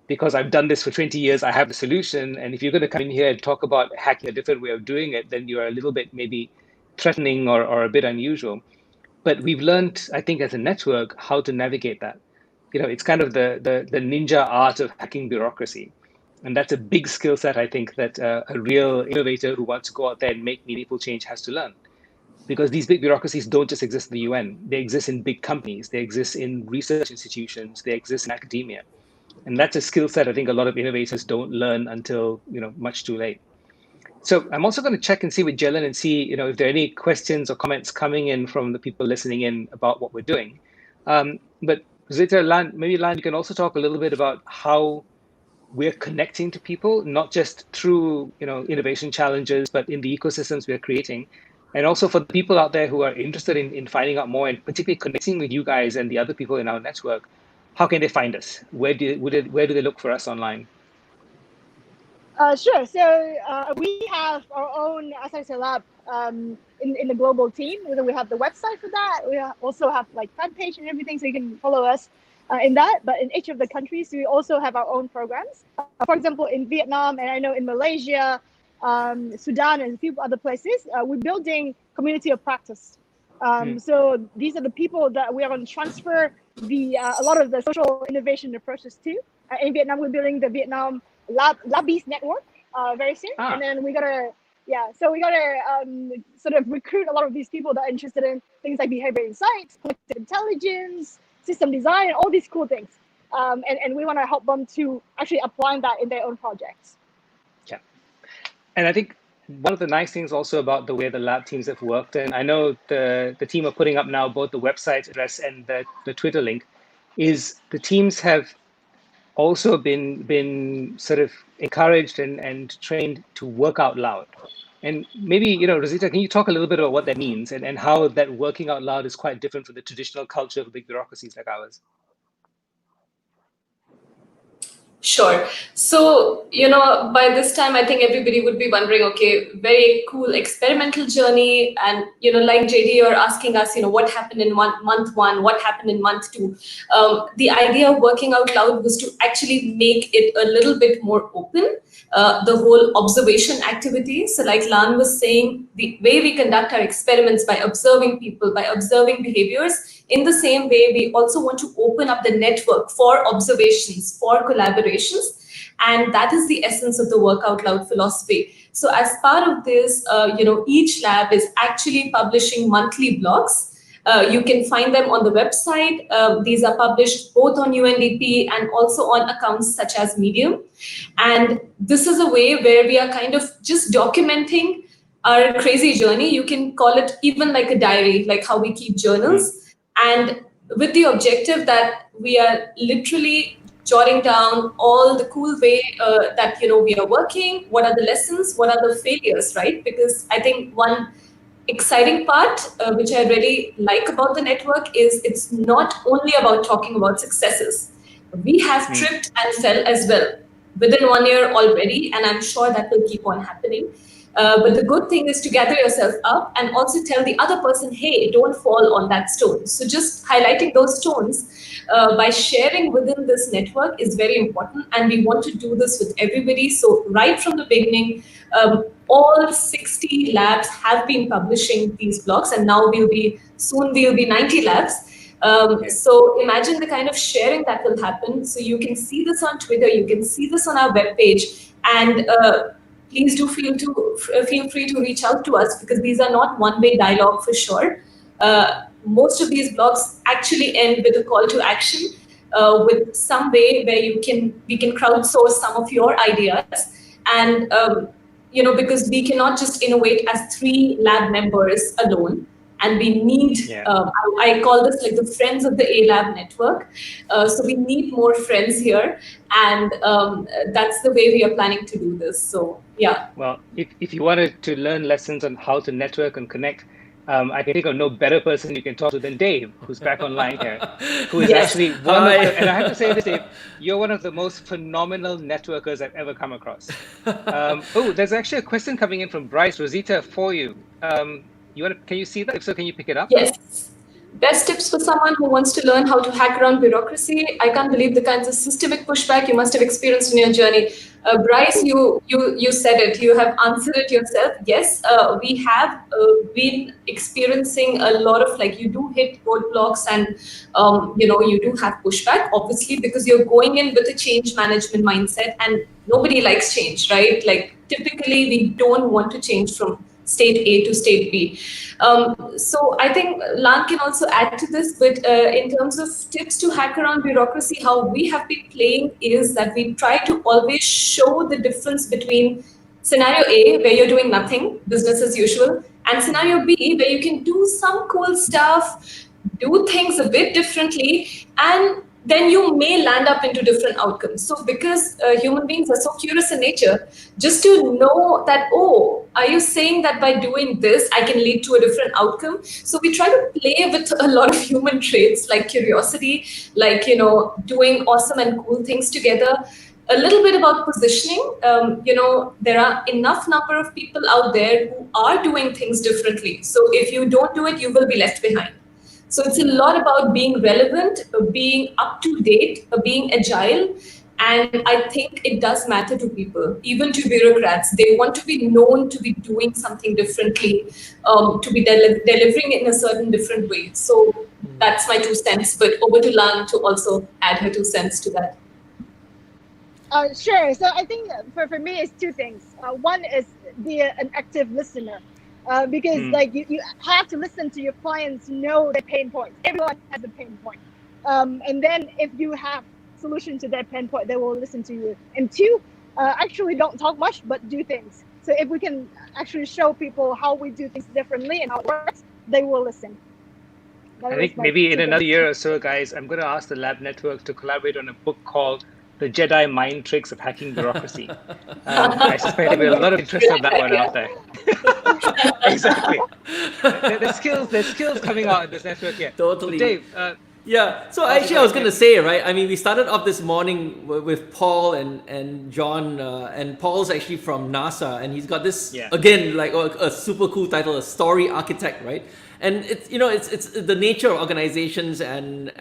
because I've done this for 20 years, I have the solution. And if you're going to come in here and talk about hacking a different way of doing it, then you're a little bit maybe threatening or a bit unusual. But we've learned, I think, as a network, how to navigate that. It's kind of the ninja art of hacking bureaucracy. And that's a big skill set, I think, that a real innovator who wants to go out there and make meaningful change has to learn. Because these big bureaucracies don't just exist in the UN. They exist in big companies. They exist in research institutions. They exist in academia. And that's a skill set I think a lot of innovators don't learn until much too late. So I'm also going to check and see with Jalen and see if there are any questions or comments coming in from the people listening in about what we're doing. But Rozita, Lan, maybe Lan, you can also talk a little bit about how we're connecting to people, not just through innovation challenges, but in the ecosystems we're creating. And also for the people out there who are interested in finding out more and particularly connecting with you guys and the other people in our network, how can they find us? Where do they look for us online? Sure. So we have our own AustralAsia lab in the global team. We have the website for that. We also have like fan page and everything, so you can follow us in that. But in each of the countries, we also have our own programs. For example, in Vietnam, and I know in Malaysia, Sudan, and a few other places, we're building community of practice. So these are the people that we are going to transfer a lot of the social innovation approaches to. In Vietnam, we're building the Vietnam Labbies network very soon, and then we gotta sort of recruit a lot of these people that are interested in things like behavior insights, collective intelligence, system design, all these cool things, and we want to help them to actually apply that in their own projects. Yeah, and I think one of the nice things also about the way the lab teams have worked, and I know the team are putting up now both the website address and the Twitter link, is the teams have also been sort of encouraged and trained to work out loud. And maybe, Rozita, can you talk a little bit about what that means and how that working out loud is quite different from the traditional culture of big bureaucracies like ours? Sure. So, by this time, I think everybody would be wondering, okay, very cool experimental journey. And, like JD, you're asking us, what happened in month one, what happened in month two. The idea of working out loud was to actually make it a little bit more open, the whole observation activity. So like Lan was saying, the way we conduct our experiments by observing people, by observing behaviors, in the same way, we also want to open up the network for observations, for collaborations. And that is the essence of the work out loud philosophy. So as part of this, each lab is actually publishing monthly blogs. You can find them on the website. These are published both on UNDP and also on accounts such as Medium. And this is a way where we are kind of just documenting our crazy journey. You can call it even like a diary, like how we keep journals. And with the objective that we are literally jotting down all the cool way that we are working, what are the lessons, what are the failures, right? Because I think one exciting part, which I really like about the network, is it's not only about talking about successes. We have tripped and fell as well within 1 year already, and I'm sure that will keep on happening. But the good thing is to gather yourself up and also tell the other person, hey, don't fall on that stone. So just highlighting those stones by sharing within this network is very important. And we want to do this with everybody. So right from the beginning, all 60 labs have been publishing these blogs. And now soon we'll be 90 labs. So imagine the kind of sharing that will happen. So you can see this on Twitter, you can see this on our webpage, and please do feel free to reach out to us, because these are not one-way dialogue for sure. Most of these blogs actually end with a call to action, with some way where we can crowdsource some of your ideas, and because we cannot just innovate as 3 lab members alone. And we need, I call this like the friends of the A-Lab network. So we need more friends here. And that's the way we are planning to do this. So, yeah. Well, if you wanted to learn lessons on how to network and connect, I can think of no better person you can talk to than Dave, who's back online here, who is actually one of the, and I have to say this, Dave, you're one of the most phenomenal networkers I've ever come across. There's actually a question coming in from Bryce. Rozita, for you. Can you see that? If so, can you pick it up? Yes. Best tips for someone who wants to learn how to hack around bureaucracy. I can't believe the kinds of systemic pushback you must have experienced in your journey. Bryce, you said it. You have answered it yourself. Yes, we have been experiencing a lot of, like, you do hit roadblocks, and you do have pushback, obviously, because you're going in with a change management mindset, and nobody likes change, right? Like, typically, we don't want to change from state A to state B. So I think Lan can also add to this, but in terms of tips to hack around bureaucracy, how we have been playing is that we try to always show the difference between scenario A, where you're doing nothing, business as usual, and scenario B, where you can do some cool stuff, do things a bit differently, and then you may land up into different outcomes. So because human beings are so curious in nature, just to know that, oh, are you saying that by doing this, I can lead to a different outcome? So we try to play with a lot of human traits, like curiosity, like, doing awesome and cool things together. A little bit about positioning. There are enough number of people out there who are doing things differently. So if you don't do it, you will be left behind. So it's a lot about being relevant, being up to date, being agile. And I think it does matter to people, even to bureaucrats. They want to be known to be doing something differently, to be delivering in a certain different way. So that's my 2 cents. But over to Lan to also add her 2 cents to that. Sure. So I think for me, it's 2 things. One is be an active listener. Because like you have to listen to your clients, know their pain points. Everyone has a pain point. And then if you have solution to that pain point, they will listen to you. And 2, actually don't talk much, but do things. So if we can actually show people how we do things differently and how it works, they will listen. I think maybe in another year or so, guys, I'm going to ask the Lab Network to collaborate on a book called The Jedi Mind Tricks of Hacking Bureaucracy. I suspect there'll be a lot of interest on that one out there. Exactly. There's skills coming out in this network here. Totally. So Dave. So actually, I was going to say, right? I mean, we started off this morning with Paul and John, and Paul's actually from NASA, and he's got this again, like a super cool title, a story architect, right? And it's it's the nature of organizations and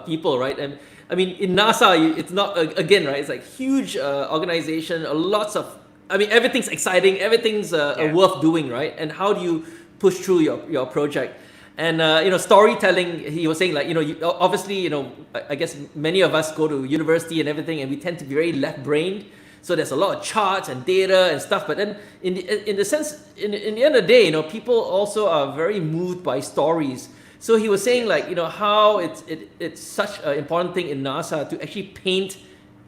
people, right? And I mean, in NASA, it's not, again, right? It's like huge organization, lots of, I mean, everything's exciting, everything's worth doing, right? And how do you push through your project? And, storytelling, he was saying, like, obviously, I guess many of us go to university and everything, and we tend to be very left-brained. So there's a lot of charts and data and stuff. But then in the end of the day, people also are very moved by stories. So he was saying, like, how it's such an important thing in NASA to actually paint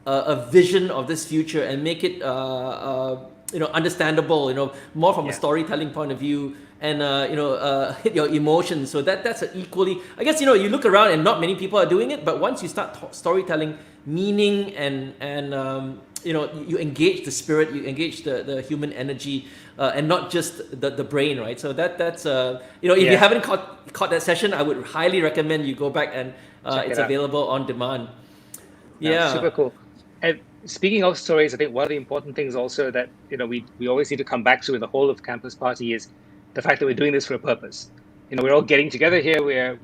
a vision of this future and make it understandable, more from a storytelling point of view, and hit your emotions. So that's an equally, I guess, you look around and not many people are doing it, but once you start storytelling meaning and you engage the spirit, you engage the human energy, and not just the brain, right? So that's if you haven't caught that session, I would highly recommend you go back and it's available on demand. Yeah, super cool. And speaking of stories, I think one of the important things also that we always need to come back to in the whole of Campus Party is the fact that we're doing this for a purpose. We're all getting together here. We're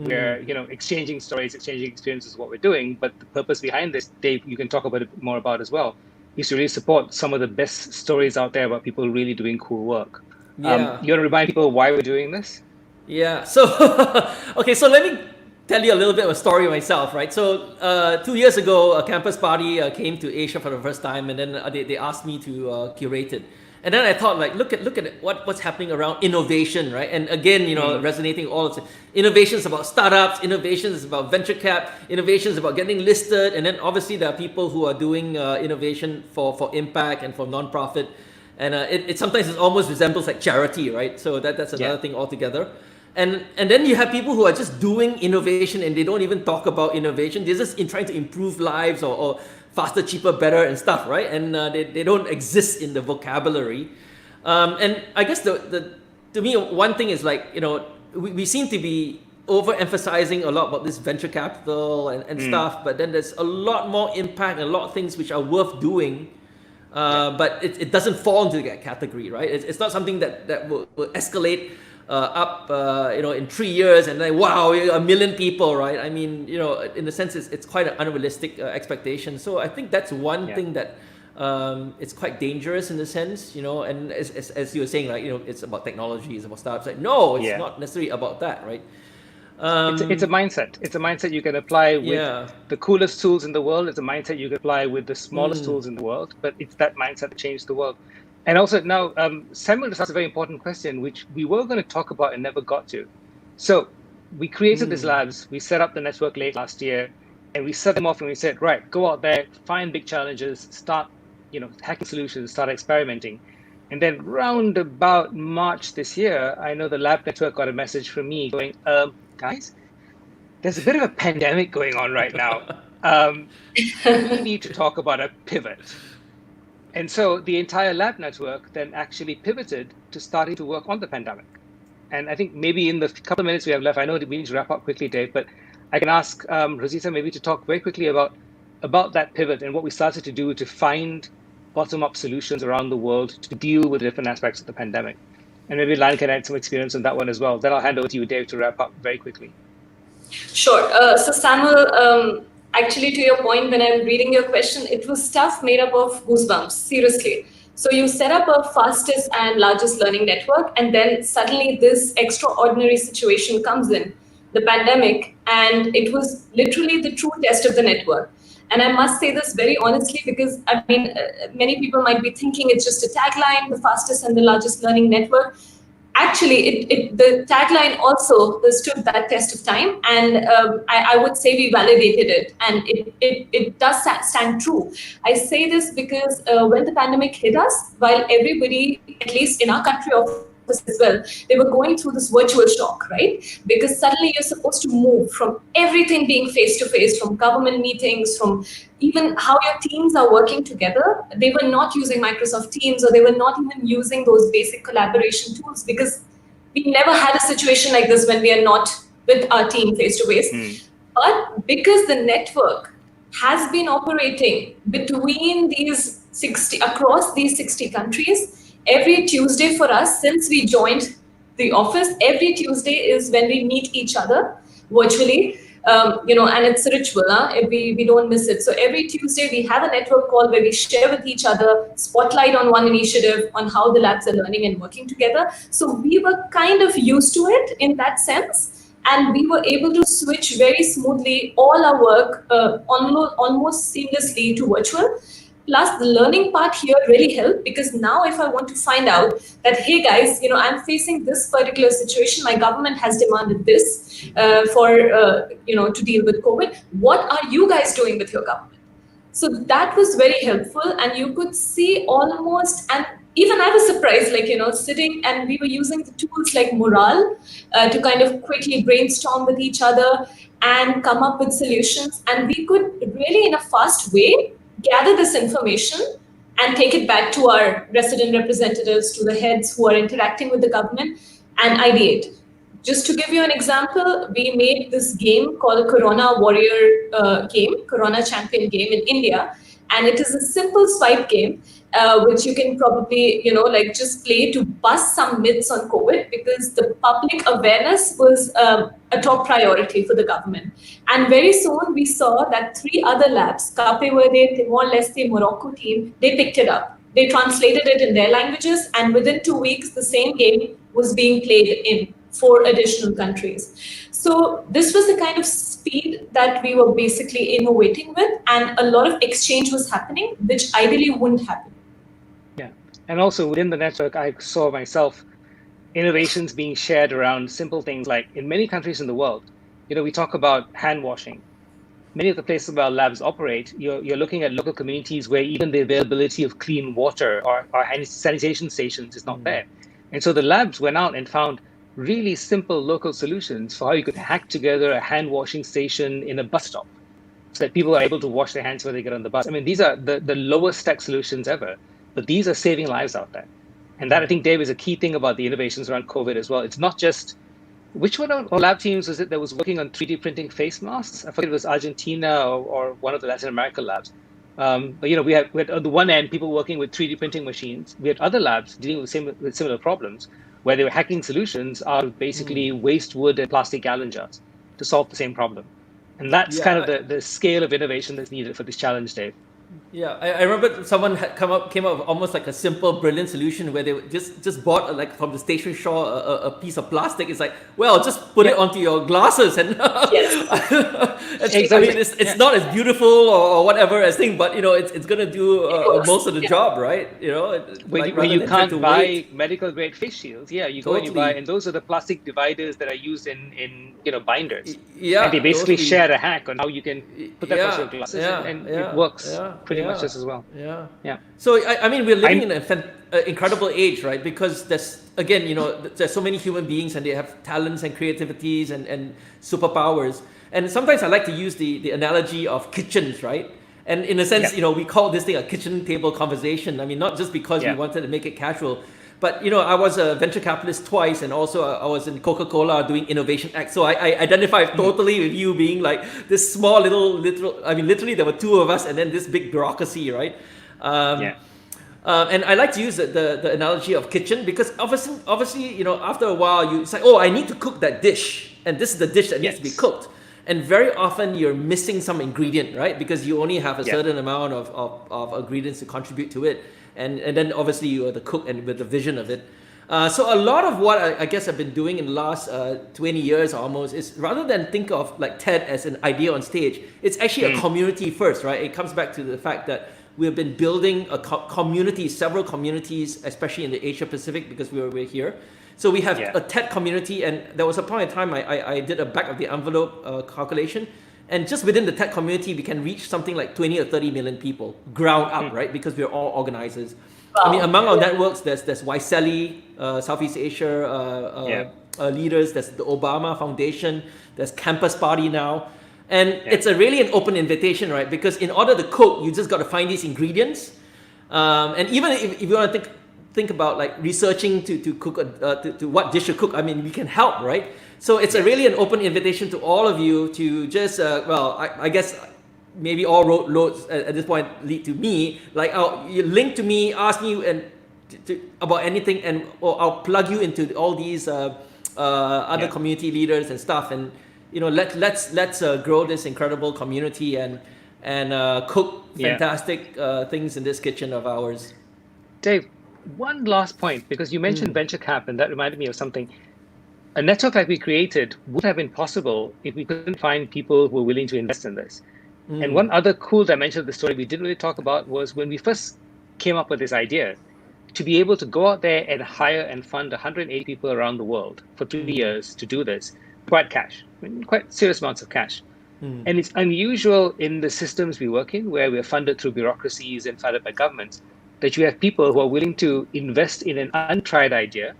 exchanging stories, exchanging experiences, what we're doing. But the purpose behind this, Dave, you can talk a bit more about as well, is to really support some of the best stories out there about people really doing cool work. You want to remind people why we're doing this? Yeah. So okay. So let me tell you a little bit of a story myself, right? So 2 years ago, a campus party came to Asia for the first time, and then they asked me to curate it. And then I thought, like, look at what's happening around innovation, right? And again, resonating all of it. Innovations about startups, innovations about venture cap, innovations about getting listed, and then obviously there are people who are doing innovation for impact and for nonprofit, and it sometimes it almost resembles like charity, right? So that's another thing altogether. And then you have people who are just doing innovation and they don't even talk about innovation. They're just trying to improve lives or faster, cheaper, better and stuff, right? And they don't exist in the vocabulary. And I guess to me, one thing is like, we seem to be overemphasizing a lot about this venture capital and stuff, but then there's a lot more impact and a lot of things which are worth doing. But it doesn't fall into that category, right? It's not something that will escalate up, in 3 years and then, wow, 1 million people, right? I mean, in a sense, it's quite an unrealistic expectation. So I think that's one thing that it's quite dangerous in a sense, and as you were saying, like, it's about technology, it's about startups. Like, no, it's not necessarily about that, right? It's a mindset. It's a mindset you can apply with the coolest tools in the world. It's a mindset you can apply with the smallest tools in the world. But it's that mindset that changed the world. And also now, Samuel just asked a very important question, which we were going to talk about and never got to. So we created these labs. We set up the network late last year, and we set them off and we said, right, go out there, find big challenges, start, hacking solutions, start experimenting. And then round about March this year, I know the lab network got a message from me going, guys, there's a bit of a pandemic going on right now. We need to talk about a pivot. And so the entire lab network then actually pivoted to starting to work on the pandemic. And I think maybe in the couple of minutes we have left, I know that we need to wrap up quickly, Dave, but I can ask Rozita maybe to talk very quickly about that pivot and what we started to do to find bottom-up solutions around the world to deal with different aspects of the pandemic. And maybe Lan can add some experience on that one as well. Then I'll hand over to you, Dave, to wrap up very quickly. Sure. So Samuel, actually, to your point, when I'm reading your question, it was stuff made up of goosebumps, seriously. So you set up a fastest and largest learning network, and then suddenly this extraordinary situation comes in, the pandemic, and it was literally the true test of the network. And I must say this very honestly, because I mean, many people might be thinking it's just a tagline, the fastest and the largest learning network. Actually, the tagline also stood that test of time, and I would say we validated it, and it does stand true. I say this because when the pandemic hit us, while everybody, at least in our country as well, they were going through this virtual shock, right? Because suddenly you're supposed to move from everything being face-to-face, from government meetings, from even how your teams are working together. They were not using Microsoft Teams, or they were not even using those basic collaboration tools, because we never had a situation like this when we are not with our team face-to-face. But because the network has been operating between these 60, across these 60 countries, every Tuesday for us, since we joined the office, every Tuesday is when we meet each other virtually, and it's a ritual, we don't miss it. So every Tuesday we have a network call where we share with each other, spotlight on one initiative, on how the labs are learning and working together. So we were kind of used to it in that sense, and we were able to switch very smoothly all our work almost seamlessly to virtual. Plus, the learning part here really helped, because now if I want to find out that, hey guys, I'm facing this particular situation, my government has demanded this to deal with COVID. What are you guys doing with your government? So that was very helpful, and you could see almost, and even I was surprised, sitting, and we were using the tools like Morale to kind of quickly brainstorm with each other and come up with solutions. And we could really, in a fast way, gather this information and take it back to our resident representatives, to the heads who are interacting with the government, and ideate. Just to give you an example, we made this game called Corona Warrior game, Corona Champion game in India. And it is a simple swipe game, which you can probably, just play to bust some myths on COVID, because the public awareness was a top priority for the government. And very soon we saw that 3 other labs, Cape Verde, Timor-Leste, Morocco team, they picked it up. They translated it in their languages, and within 2 weeks, the same game was being played in 4 additional countries. So this was the kind of speed that we were basically innovating with, and a lot of exchange was happening, which ideally wouldn't happen. Yeah. And also within the network, I saw myself innovations being shared around simple things like in many countries in the world, we talk about hand washing. Many of the places where our labs operate, you're looking at local communities where even the availability of clean water or sanitation stations is not there. And so the labs went out and found really simple local solutions for how you could hack together a hand washing station in a bus stop so that people are able to wash their hands when they get on the bus. I mean, these are the lowest tech solutions ever, but these are saving lives out there. And that, I think, Dave, is a key thing about the innovations around COVID as well. It's not just, which one of our lab teams was it that was working on 3D printing face masks? I forget, it was Argentina or one of the Latin American labs. But we had on the one end people working with 3D printing machines. We had other labs dealing with similar problems where they were hacking solutions out of basically waste wood and plastic gallon jars to solve the same problem. And that's kind of the scale of innovation that's needed for this challenge, Dave. Yeah, I remember someone had came up with almost like a simple, brilliant solution where they just bought like from the station shore a piece of plastic. It's like, well, just put it onto your glasses and Exactly. I mean, it's not as beautiful or whatever as thing, but it's gonna do most of the job, right? When you can't buy medical grade face shields, you go and you buy, and those are the plastic dividers that are used in binders. Yeah, and they basically share a hack on how you can put that across your glasses, and it works pretty much just as well. Yeah. So I mean, we're living in an incredible age, right? Because there's there's so many human beings and they have talents and creativities and superpowers. And sometimes I like to use the analogy of kitchens, right? And in a sense, we call this thing a kitchen table conversation. I mean, not just because we wanted to make it casual, but I was a venture capitalist twice, and also I was in Coca-Cola doing Innovation Act. So I identify totally with you being like this small little. I mean, literally there were two of us, and then this big bureaucracy, right? And I like to use the analogy of kitchen because obviously, after a while you say, oh, I need to cook that dish, and this is the dish that needs to be cooked. And very often you're missing some ingredient, right? Because you only have a certain amount of ingredients to contribute to it. And then obviously you are the cook and with the vision of it. So a lot of what I guess I've been doing in the last 20 years almost is rather than think of like TED as an idea on stage, it's actually a community first, right? It comes back to the fact that we've been building a community, several communities, especially in the Asia Pacific because we're here. So we have a TED community, and there was a point in time I did a back of the envelope calculation. And just within the tech community, we can reach something like 20 or 30 million people, ground up, right? Because we're all organizers. Wow. I mean, among our networks, there's YSELI, Southeast Asia leaders, there's the Obama Foundation, there's Campus Party now. And it's really an open invitation, right? Because in order to cook, you just got to find these ingredients. And even if you want to think about like researching to cook, to what dish to cook, I mean, we can help, right? So it's really an open invitation to all of you to just, I guess maybe all roads at this point lead to me. Like, you link to me, ask me about anything, and I'll plug you into all these other community leaders and stuff. And let's grow this incredible community and cook fantastic things in this kitchen of ours. Dave, one last point, because you mentioned venture cap, and that reminded me of something. A network like we created would have been possible if we couldn't find people who were willing to invest in this. And one other cool dimension of the story we didn't really talk about was when we first came up with this idea, to be able to go out there and hire and fund 180 people around the world for 3 years to do this, quite serious amounts of cash. And it's unusual in the systems we work in, where we're funded through bureaucracies and funded by governments, that you have people who are willing to invest in an untried idea,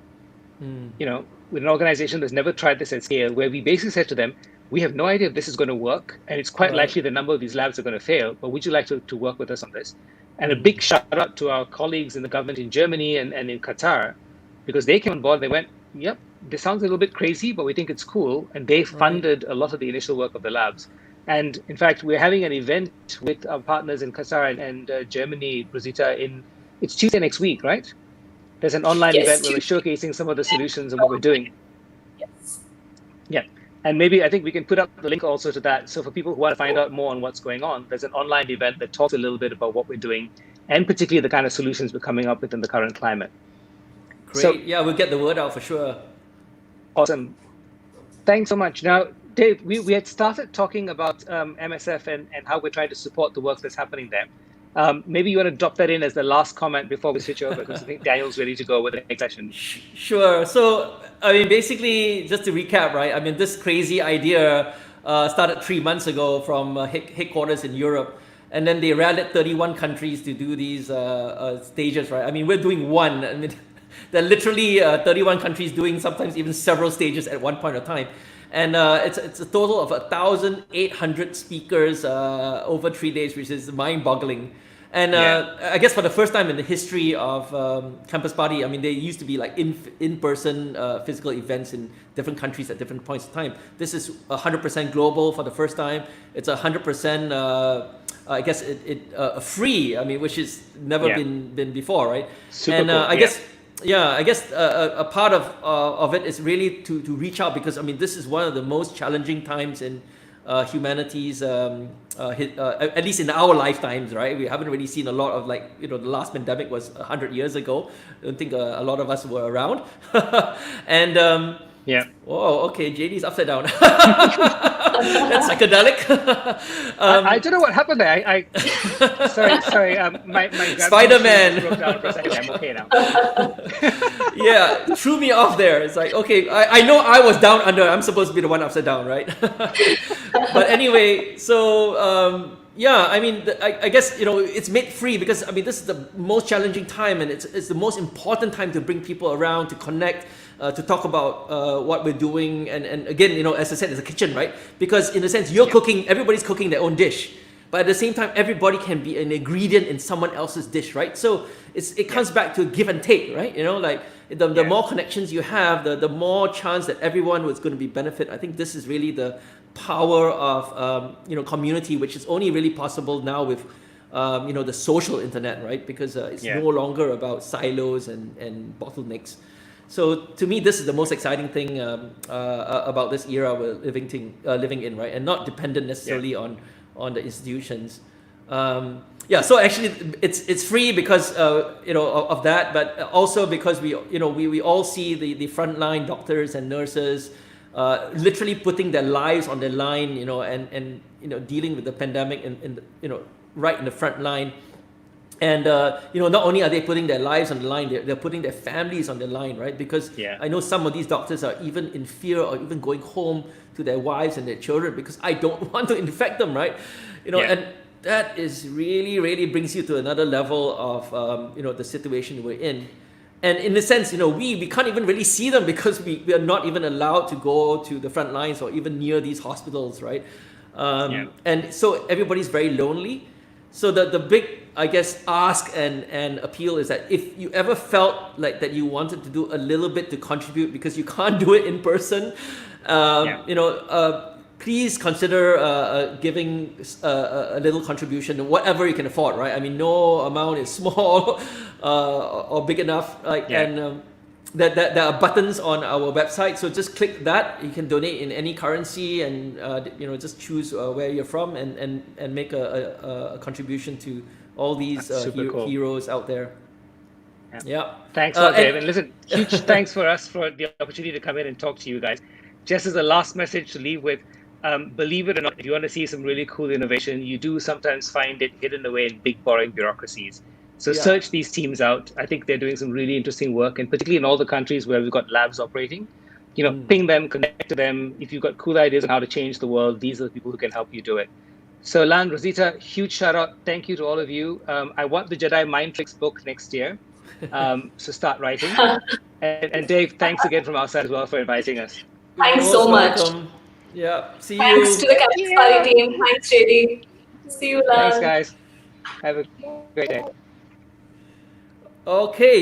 with an organization that's never tried this at scale, where we basically said to them, we have no idea if this is going to work, and it's quite likely the number of these labs are going to fail, but would you like to work with us on this? And a big shout out to our colleagues in the government in Germany and in Qatar, because they came on board, they went, yep, this sounds a little bit crazy, but we think it's cool, and they funded a lot of the initial work of the labs. And in fact, we're having an event with our partners in Qatar and Germany, Rozita, it's Tuesday next week, right? There's an online event where we're showcasing some of the solutions and what we're doing. Yes. Yeah. And maybe I think we can put up the link also to that. So for people who want to find out more on what's going on, there's an online event that talks a little bit about what we're doing and particularly the kind of solutions we're coming up with in the current climate. Great. So, we'll get the word out for sure. Awesome. Thanks so much. Now, Dave, we had started talking about MSF and how we're trying to support the work that's happening there. Maybe you want to drop that in as the last comment before we switch over, because I think Daniel's ready to go with the next session. Sure. So, I mean, basically, just to recap, right? I mean, this crazy idea started 3 months ago from headquarters in Europe. And then they rallied 31 countries to do these stages, right? I mean, we're doing one. I mean, there are literally 31 countries doing sometimes even several stages at one point of time. And it's a total of 1,800 speakers over 3 days, which is mind-boggling. And I guess for the first time in the history of Campus Party, I mean, there used to be like in-person physical events in different countries at different points of time. This is 100% global for the first time. It's 100%, I guess, free. I mean, which has never been before, right? Super and cool. I guess a part of it is really to reach out, because I mean, this is one of the most challenging times in humanities, at least in our lifetimes, right? We haven't really seen a lot of, like, the last pandemic was 100 years ago. I don't think a lot of us were around. And oh, okay, JD's upside down. That's psychedelic. I don't know what happened there. Sorry. My Spider-Man broke down for a second. I'm okay now. Yeah, threw me off there. It's like, okay, I know I was down under. I'm supposed to be the one upside down, right? But anyway, so I mean, I guess it's made free because I mean this is the most challenging time, and it's the most important time to bring people around, to connect, to talk about what we're doing, and again, as I said, it's a kitchen, right? Because in a sense, you're cooking, everybody's cooking their own dish. But at the same time, everybody can be an ingredient in someone else's dish, right? So it comes back to give and take, right? Like the more connections you have, the more chance that everyone was going to be benefit. I think this is really the power of community, which is only really possible now with the social internet, right? Because it's no longer about silos and bottlenecks. So to me, this is the most exciting thing about this era we're living in, right? And not dependent necessarily on the institutions. So actually it's free because of that, but also because we all see the frontline doctors and nurses literally putting their lives on the line, and dealing with the pandemic in right in the front line. And not only are they putting their lives on the line, they're putting their families on the line, right? Because I know some of these doctors are even in fear or even going home to their wives and their children because I don't want to infect them, right? And that is really brings you to another level of the situation we're in. And in a sense, we can't even really see them because we are not even allowed to go to the front lines or even near these hospitals, right? And so everybody's very lonely. So the big, I guess, ask and appeal is that if you ever felt like that you wanted to do a little bit to contribute because you can't do it in person, please consider giving a little contribution, whatever you can afford, right? I mean, no amount is small or big enough. And there are buttons on our website, so just click that. You can donate in any currency, and just choose where you're from and make a contribution to all these cool heroes out there. Thanks a lot, Dave. And listen, huge thanks for us for the opportunity to come in and talk to you guys. Just as a last message to leave with, believe it or not, if you want to see some really cool innovation, you do sometimes find it hidden away in big, boring bureaucracies. So search these teams out. I think they're doing some really interesting work, and particularly in all the countries where we've got labs operating, ping them, connect to them. If you've got cool ideas on how to change the world, these are the people who can help you do it. So Lan, Rozita, huge shout out. Thank you to all of you. I want the Jedi Mind Tricks book next year. So start writing. And Dave, thanks again from our side as well for inviting us. Thanks so much. Yeah, see Thanks you. to the Campus Party team. Thanks, JD. See you, Lan. Thanks, guys. Have a great day. Okay.